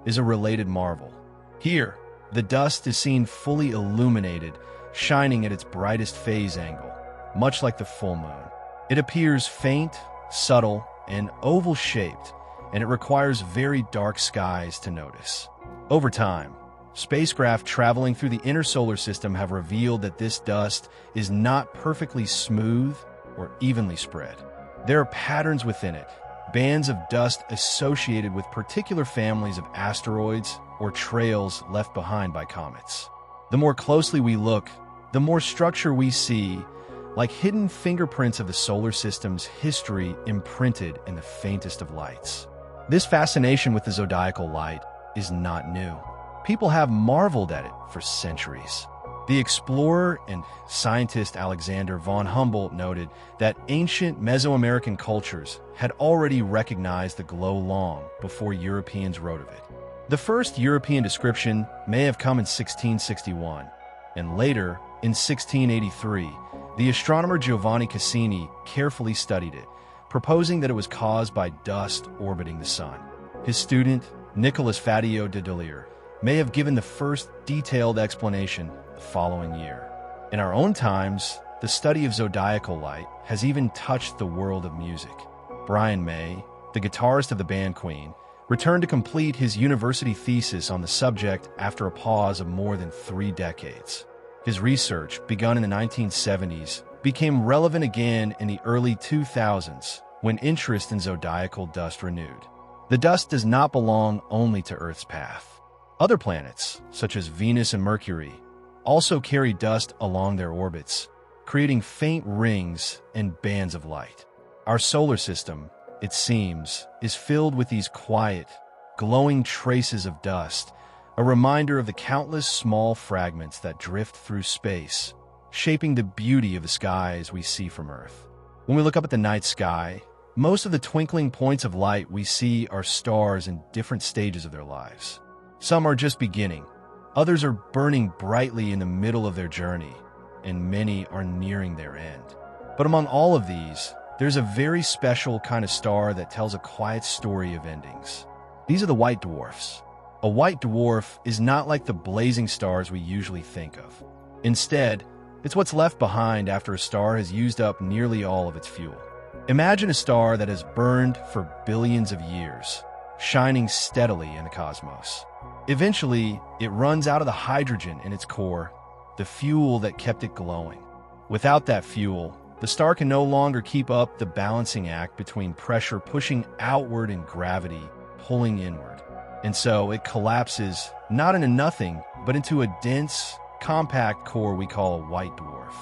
is a related marvel. Here, the dust is seen fully illuminated, shining at its brightest phase angle, much like the full moon. It appears faint, subtle, and oval-shaped, and it requires very dark skies to notice. Over time, spacecraft traveling through the inner solar system have revealed that this dust is not perfectly smooth or evenly spread. There are patterns within it, bands of dust associated with particular families of asteroids or trails left behind by comets. The more closely we look, the more structure we see, like hidden fingerprints of the solar system's history imprinted in the faintest of lights. This fascination with the zodiacal light is not new. People have marveled at it for centuries. The explorer and scientist Alexander von Humboldt noted that ancient Mesoamerican cultures had already recognized the glow long before Europeans wrote of it. The first European description may have come in 1661, and later, in 1683, the astronomer Giovanni Cassini carefully studied it, proposing that it was caused by dust orbiting the sun. His student, Nicolas Fatio de Delisle, may have given the first detailed explanation the following year. In our own times, the study of zodiacal light has even touched the world of music. Brian May, the guitarist of the band Queen, returned to complete his university thesis on the subject after a pause of more than 3 decades. His research, begun in the 1970s, became relevant again in the early 2000s when interest in zodiacal dust renewed. The dust does not belong only to Earth's path. Other planets, such as Venus and Mercury, also carry dust along their orbits, creating faint rings and bands of light. Our solar system, it seems, is filled with these quiet, glowing traces of dust, a reminder of the countless small fragments that drift through space, shaping the beauty of the skies we see from Earth. When we look up at the night sky, most of the twinkling points of light we see are stars in different stages of their lives. Some are just beginning, others are burning brightly in the middle of their journey, and many are nearing their end. But among all of these, there's a very special kind of star that tells a quiet story of endings. These are the white dwarfs. A white dwarf is not like the blazing stars we usually think of. Instead, it's what's left behind after a star has used up nearly all of its fuel. Imagine a star that has burned for billions of years, shining steadily in the cosmos. Eventually, it runs out of the hydrogen in its core, the fuel that kept it glowing. Without that fuel, the star can no longer keep up the balancing act between pressure pushing outward and gravity pulling inward. And so it collapses not into nothing, but into a dense, compact core we call a white dwarf.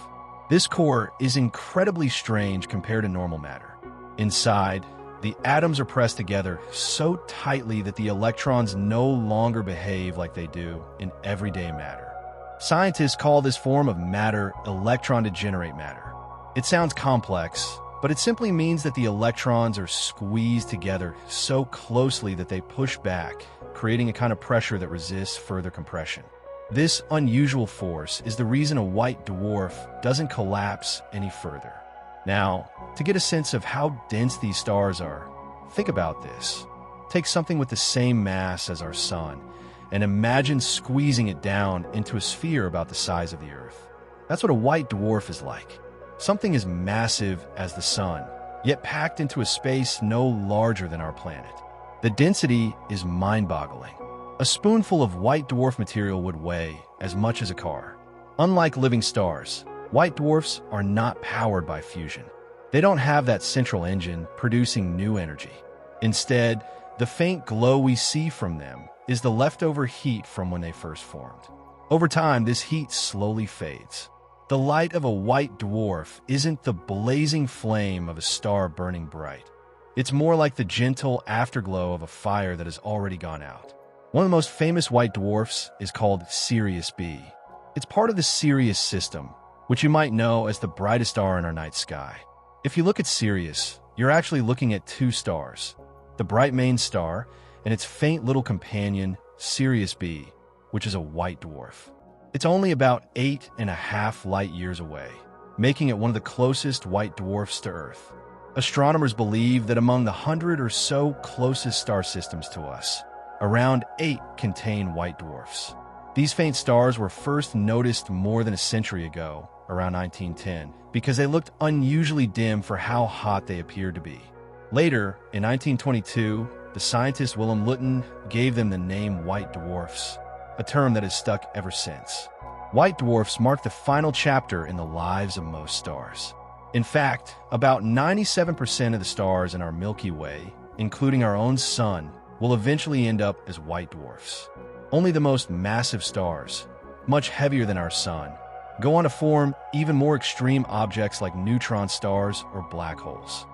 This core is incredibly strange compared to normal matter. Inside, the atoms are pressed together so tightly that the electrons no longer behave like they do in everyday matter. Scientists call this form of matter electron-degenerate matter. It sounds complex, but it simply means that the electrons are squeezed together so closely that they push back, creating a kind of pressure that resists further compression. This unusual force is the reason a white dwarf doesn't collapse any further. Now, to get a sense of how dense these stars are, think about this. Take something with the same mass as our Sun, and imagine squeezing it down into a sphere about the size of the Earth. That's what a white dwarf is like. Something as massive as the Sun, yet packed into a space no larger than our planet. The density is mind-boggling. A spoonful of white dwarf material would weigh as much as a car. Unlike living stars, white dwarfs are not powered by fusion. They don't have that central engine producing new energy. Instead, the faint glow we see from them is the leftover heat from when they first formed. Over time, this heat slowly fades. The light of a white dwarf isn't the blazing flame of a star burning bright. It's more like the gentle afterglow of a fire that has already gone out. One of the most famous white dwarfs is called Sirius B. It's part of the Sirius system, which you might know as the brightest star in our night sky. If you look at Sirius, you're actually looking at two stars, the bright main star and its faint little companion, Sirius B, which is a white dwarf. It's only about 8.5 light years away, making it one of the closest white dwarfs to Earth. Astronomers believe that among the 100 or so closest star systems to us, around 8 contain white dwarfs. These faint stars were first noticed more than a century ago, around 1910, because they looked unusually dim for how hot they appeared to be. Later, in 1922, the scientist Willem Lutten gave them the name white dwarfs, a term that has stuck ever since. White dwarfs mark the final chapter in the lives of most stars. In fact, about 97% of the stars in our Milky Way, including our own Sun, will eventually end up as white dwarfs. Only the most massive stars, much heavier than our Sun, go on to form even more extreme objects like neutron stars or black holes.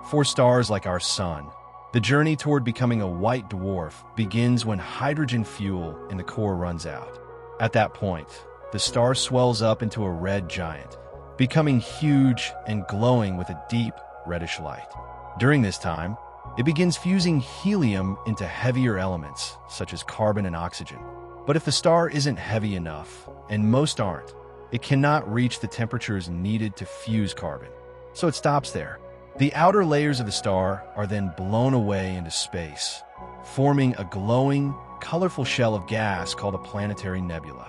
For stars like our Sun, the journey toward becoming a white dwarf begins when hydrogen fuel in the core runs out. At that point, the star swells up into a red giant, becoming huge and glowing with a deep reddish light. During this time, it begins fusing helium into heavier elements, such as carbon and oxygen. But if the star isn't heavy enough, and most aren't, it cannot reach the temperatures needed to fuse carbon. So it stops there. The outer layers of the star are then blown away into space, forming a glowing, colorful shell of gas called a planetary nebula.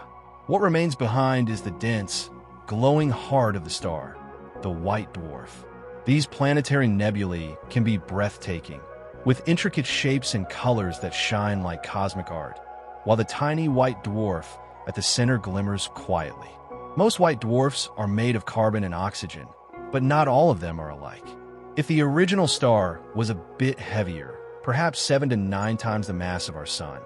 What remains behind is the dense, glowing heart of the star, the white dwarf. These planetary nebulae can be breathtaking, with intricate shapes and colors that shine like cosmic art, while the tiny white dwarf at the center glimmers quietly. Most white dwarfs are made of carbon and oxygen, but not all of them are alike. If the original star was a bit heavier, perhaps 7 to 9 times the mass of our Sun,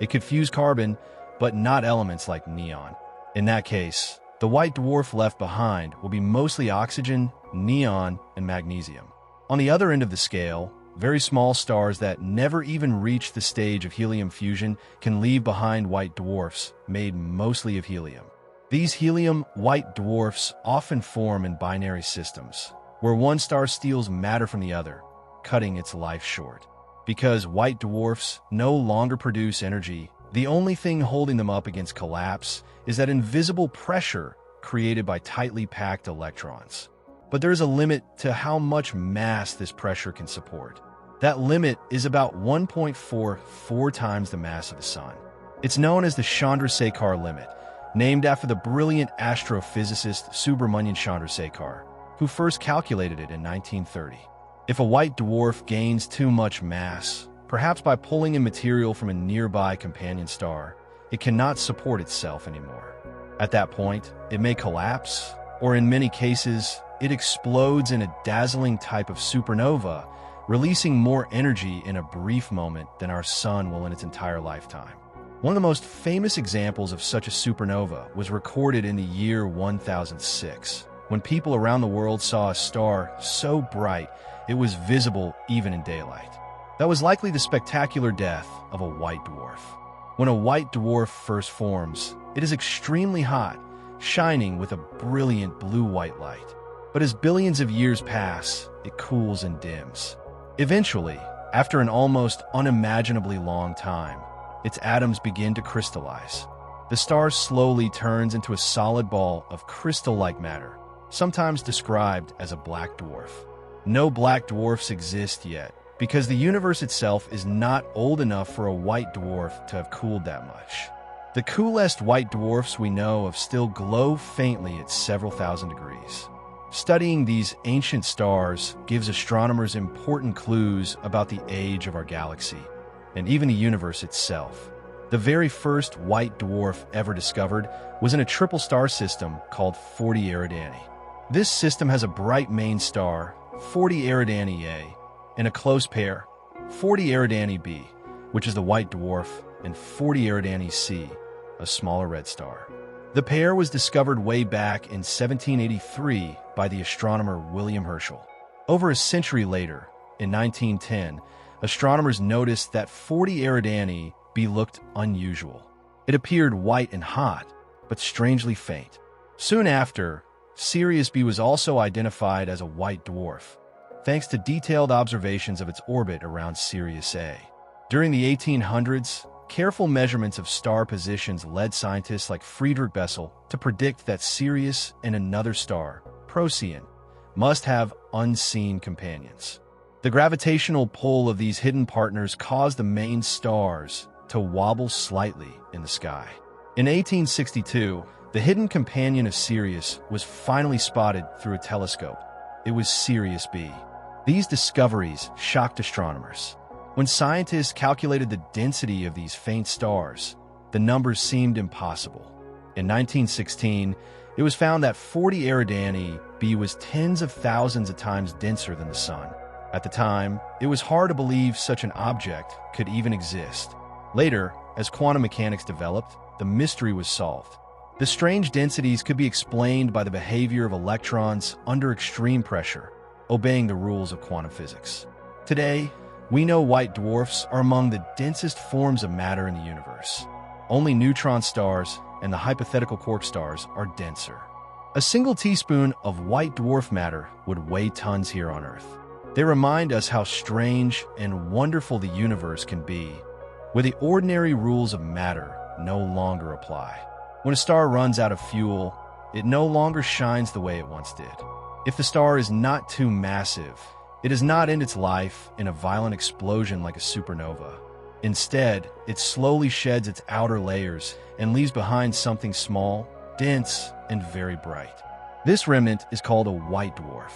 it could fuse carbon, but not elements like neon. In that case, the white dwarf left behind will be mostly oxygen, neon, and magnesium. On the other end of the scale, very small stars that never even reach the stage of helium fusion can leave behind white dwarfs made mostly of helium. These helium white dwarfs often form in binary systems, where one star steals matter from the other, cutting its life short. Because white dwarfs no longer produce energy, the only thing holding them up against collapse is that invisible pressure created by tightly packed electrons. But there is a limit to how much mass this pressure can support. That limit is about 1.44 times the mass of the Sun. It's known as the Chandrasekhar limit, named after the brilliant astrophysicist Subrahmanyan Chandrasekhar, who first calculated it in 1930. If a white dwarf gains too much mass, perhaps by pulling in material from a nearby companion star, it cannot support itself anymore. At that point, it may collapse, or in many cases, it explodes in a dazzling type of supernova, releasing more energy in a brief moment than our Sun will in its entire lifetime. One of the most famous examples of such a supernova was recorded in the year 1006, when people around the world saw a star so bright it was visible even in daylight. That was likely the spectacular death of a white dwarf. When a white dwarf first forms, it is extremely hot, shining with a brilliant blue-white light. But as billions of years pass, it cools and dims. Eventually, after an almost unimaginably long time, its atoms begin to crystallize. The star slowly turns into a solid ball of crystal-like matter, sometimes described as a black dwarf. No black dwarfs exist yet, because the universe itself is not old enough for a white dwarf to have cooled that much. The coolest white dwarfs we know of still glow faintly at several thousand degrees. Studying these ancient stars gives astronomers important clues about the age of our galaxy, and even the universe itself. The very first white dwarf ever discovered was in a triple star system called 40 Eridani. This system has a bright main star, 40 Eridani A, and a close pair, 40 Eridani B, which is the white dwarf, and 40 Eridani C, a smaller red star. The pair was discovered way back in 1783 by the astronomer William Herschel. Over a century later, in 1910, astronomers noticed that 40 Eridani B looked unusual. It appeared white and hot, but strangely faint. Soon after, Sirius B was also identified as a white dwarf, thanks to detailed observations of its orbit around Sirius A. During the 1800s, careful measurements of star positions led scientists like Friedrich Bessel to predict that Sirius and another star, Procyon, must have unseen companions. The gravitational pull of these hidden partners caused the main stars to wobble slightly in the sky. In 1862, the hidden companion of Sirius was finally spotted through a telescope. It was Sirius B. These discoveries shocked astronomers. When scientists calculated the density of these faint stars, the numbers seemed impossible. In 1916, it was found that 40 Eridani B was tens of thousands of times denser than the Sun. At the time, it was hard to believe such an object could even exist. Later, as quantum mechanics developed, the mystery was solved. The strange densities could be explained by the behavior of electrons under extreme pressure, obeying the rules of quantum physics. Today, we know white dwarfs are among the densest forms of matter in the universe. Only neutron stars and the hypothetical quark stars are denser. A single teaspoon of white dwarf matter would weigh tons here on Earth. They remind us how strange and wonderful the universe can be, where the ordinary rules of matter no longer apply. When a star runs out of fuel, it no longer shines the way it once did. If the star is not too massive, it does not end its life in a violent explosion like a supernova. Instead, it slowly sheds its outer layers and leaves behind something small, dense, and very bright. This remnant is called a white dwarf.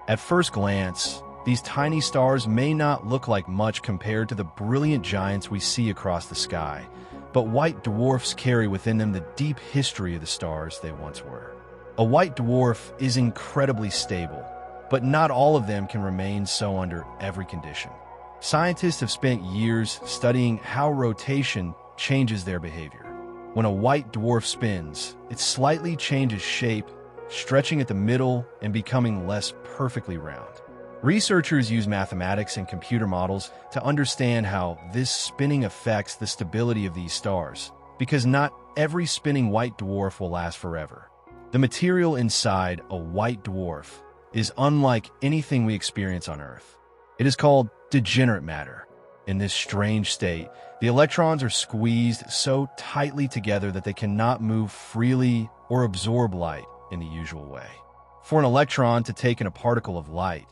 At first glance, these tiny stars may not look like much compared to the brilliant giants we see across the sky, but white dwarfs carry within them the deep history of the stars they once were. A white dwarf is incredibly stable, but not all of them can remain so under every condition. Scientists have spent years studying how rotation changes their behavior. When a white dwarf spins, it slightly changes shape, stretching at the middle and becoming less perfectly round. Researchers use mathematics and computer models to understand how this spinning affects the stability of these stars, because not every spinning white dwarf will last forever. The material inside a white dwarf is unlike anything we experience on Earth. It is called degenerate matter. In this strange state, the electrons are squeezed so tightly together that they cannot move freely or absorb light in the usual way. For an electron to take in a particle of light,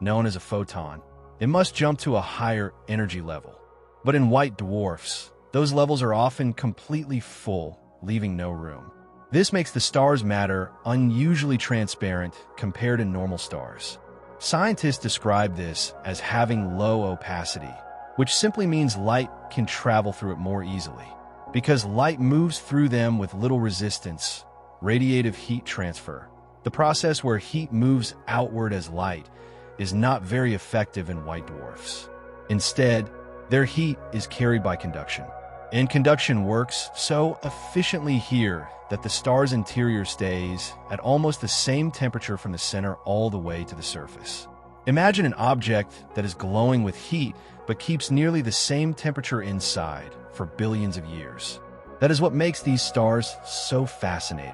known as a photon, it must jump to a higher energy level. But in white dwarfs, those levels are often completely full, leaving no room. This makes the star's matter unusually transparent compared to normal stars. Scientists describe this as having low opacity, which simply means light can travel through it more easily. Because light moves through them with little resistance, radiative heat transfer, the process where heat moves outward as light, is not very effective in white dwarfs. Instead, their heat is carried by conduction. And conduction works so efficiently here that the star's interior stays at almost the same temperature from the center all the way to the surface. Imagine an object that is glowing with heat but keeps nearly the same temperature inside for billions of years. That is what makes these stars so fascinating.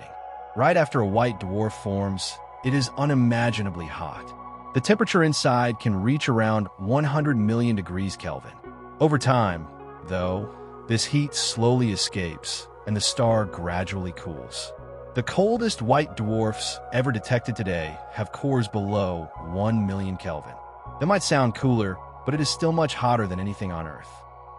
Right after a white dwarf forms, it is unimaginably hot. The temperature inside can reach around 100 million degrees Kelvin. Over time, though, this heat slowly escapes and the star gradually cools. The coldest white dwarfs ever detected today have cores below 1 million Kelvin. That might sound cooler, but it is still much hotter than anything on Earth.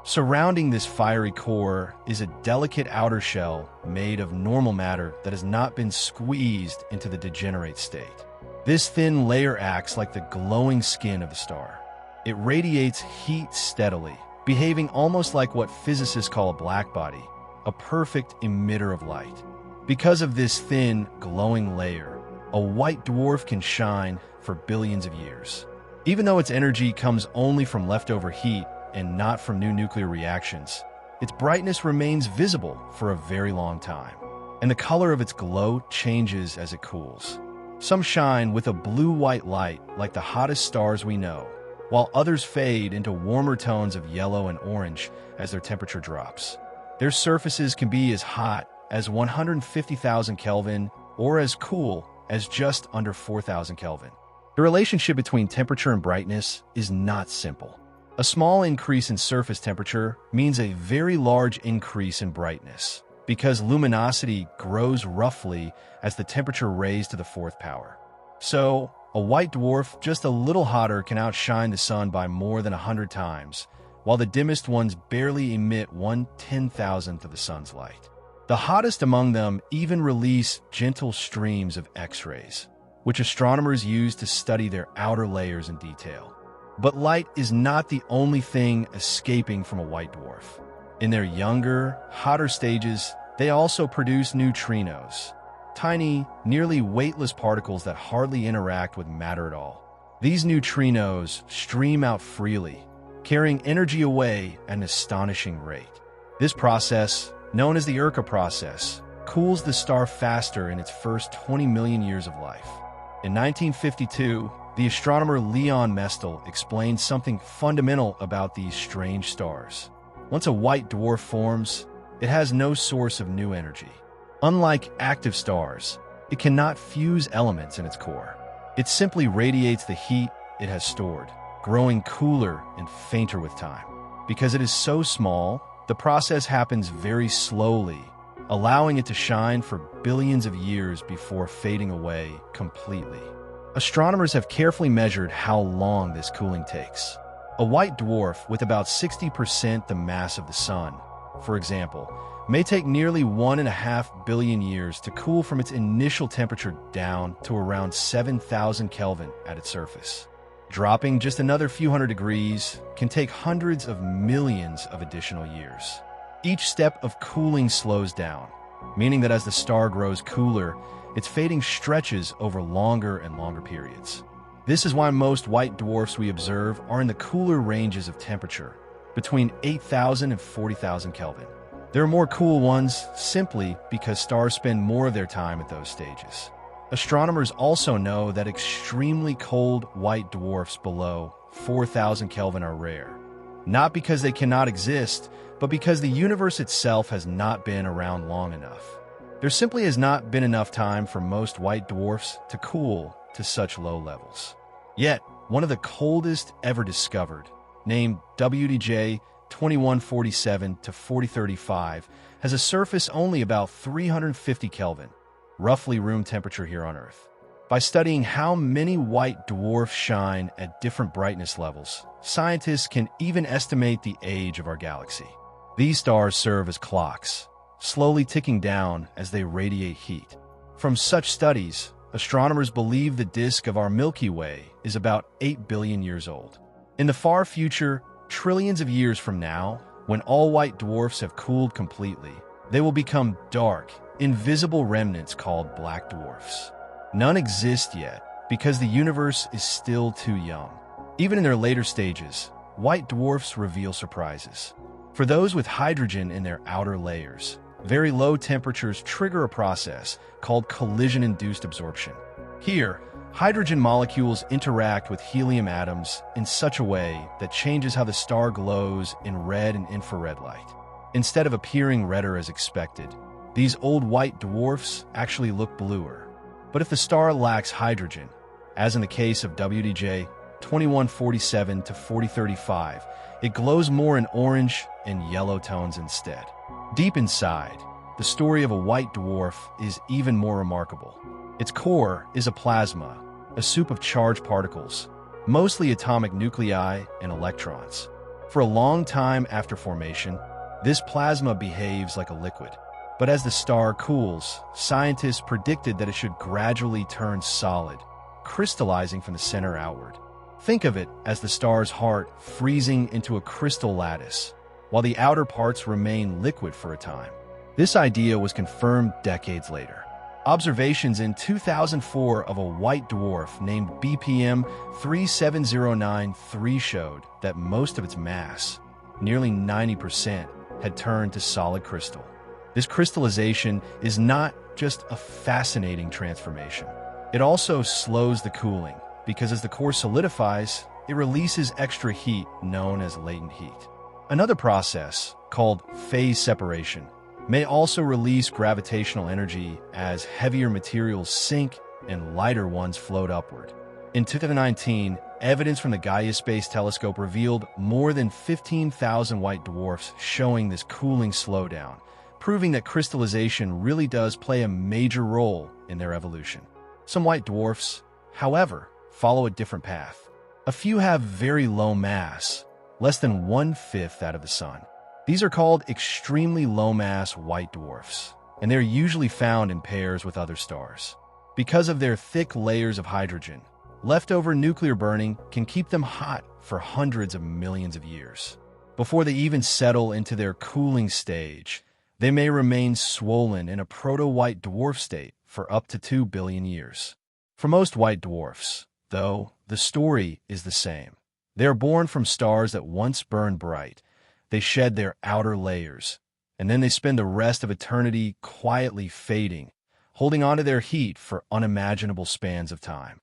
Surrounding this fiery core is a delicate outer shell made of normal matter that has not been squeezed into the degenerate state. This thin layer acts like the glowing skin of the star. It radiates heat steadily, behaving almost like what physicists call a blackbody, a perfect emitter of light. Because of this thin, glowing layer, a white dwarf can shine for billions of years. Even though its energy comes only from leftover heat and not from new nuclear reactions, its brightness remains visible for a very long time, and the color of its glow changes as it cools. Some shine with a blue-white light like the hottest stars we know, while others fade into warmer tones of yellow and orange as their temperature drops. Their surfaces can be as hot as 150,000 Kelvin or as cool as just under 4,000 Kelvin. The relationship between temperature and brightness is not simple. A small increase in surface temperature means a very large increase in brightness, because luminosity grows roughly as the temperature raised to the fourth power. So, a white dwarf just a little hotter can outshine the sun by more than 100 times, while the dimmest ones barely emit 1/10,000th of the sun's light. The hottest among them even release gentle streams of X-rays, which astronomers use to study their outer layers in detail. But light is not the only thing escaping from a white dwarf. In their younger, hotter stages, they also produce neutrinos, tiny, nearly weightless particles that hardly interact with matter at all. These neutrinos stream out freely, carrying energy away at an astonishing rate. This process, known as the Urca process, cools the star faster in its first 20 million years of life. In 1952, the astronomer Leon Mestel explained something fundamental about these strange stars. Once a white dwarf forms, it has no source of new energy. Unlike active stars, it cannot fuse elements in its core. It simply radiates the heat it has stored, growing cooler and fainter with time. Because it is so small, the process happens very slowly, allowing it to shine for billions of years before fading away completely. Astronomers have carefully measured how long this cooling takes. A white dwarf with about 60% the mass of the Sun, for example, may take nearly 1.5 billion years to cool from its initial temperature down to around 7,000 Kelvin at its surface. Dropping just another few hundred degrees can take hundreds of millions of additional years. Each step of cooling slows down, meaning that as the star grows cooler, its fading stretches over longer and longer periods. This is why most white dwarfs we observe are in the cooler ranges of temperature, between 8,000 and 40,000 Kelvin. There are more cool ones simply because stars spend more of their time at those stages. Astronomers also know that extremely cold white dwarfs below 4,000 Kelvin are rare, not because they cannot exist, but because the universe itself has not been around long enough. There simply has not been enough time for most white dwarfs to cool to such low levels. Yet, one of the coldest ever discovered, named WDJ 2147-4035, has a surface only about 350 Kelvin, roughly room temperature here on Earth. By studying how many white dwarfs shine at different brightness levels, scientists can even estimate the age of our galaxy. These stars serve as clocks, slowly ticking down as they radiate heat. From such studies, astronomers believe the disk of our Milky Way is about 8 billion years old. In the far future, trillions of years from now, when all white dwarfs have cooled completely, they will become dark, invisible remnants called black dwarfs. None exist yet because the universe is still too young. Even in their later stages, white dwarfs reveal surprises. For those with hydrogen in their outer layers, very low temperatures trigger a process called collision-induced absorption. Here, hydrogen molecules interact with helium atoms in such a way that changes how the star glows in red and infrared light. Instead of appearing redder as expected, these old white dwarfs actually look bluer. But if the star lacks hydrogen, as in the case of WDJ 2147-4035, it glows more in orange and yellow tones instead. Deep inside, the story of a white dwarf is even more remarkable. Its core is a plasma, a soup of charged particles, mostly atomic nuclei and electrons. For a long time after formation, this plasma behaves like a liquid. But as the star cools, scientists predicted that it should gradually turn solid, crystallizing from the center outward. Think of it as the star's heart freezing into a crystal lattice, while the outer parts remain liquid for a time. This idea was confirmed decades later. Observations in 2004 of a white dwarf named BPM 37093 showed that most of its mass, nearly 90%, had turned to solid crystal. This crystallization is not just a fascinating transformation. It also slows the cooling, because as the core solidifies, it releases extra heat known as latent heat. Another process, called phase separation, may also release gravitational energy as heavier materials sink and lighter ones float upward. In 2019, evidence from the JWST Space Telescope revealed more than 15,000 white dwarfs showing this cooling slowdown, proving that crystallization really does play a major role in their evolution. Some white dwarfs, however, follow a different path. A few have very low mass, less than 1/5 that of the Sun. These are called extremely low-mass white dwarfs, and they're usually found in pairs with other stars. Because of their thick layers of hydrogen, leftover nuclear burning can keep them hot for hundreds of millions of years. Before they even settle into their cooling stage, they may remain swollen in a proto-white dwarf state for up to 2 billion years. For most white dwarfs, though, the story is the same. They are born from stars that once burned bright. They shed their outer layers, and then they spend the rest of eternity quietly fading, holding onto their heat for unimaginable spans of time.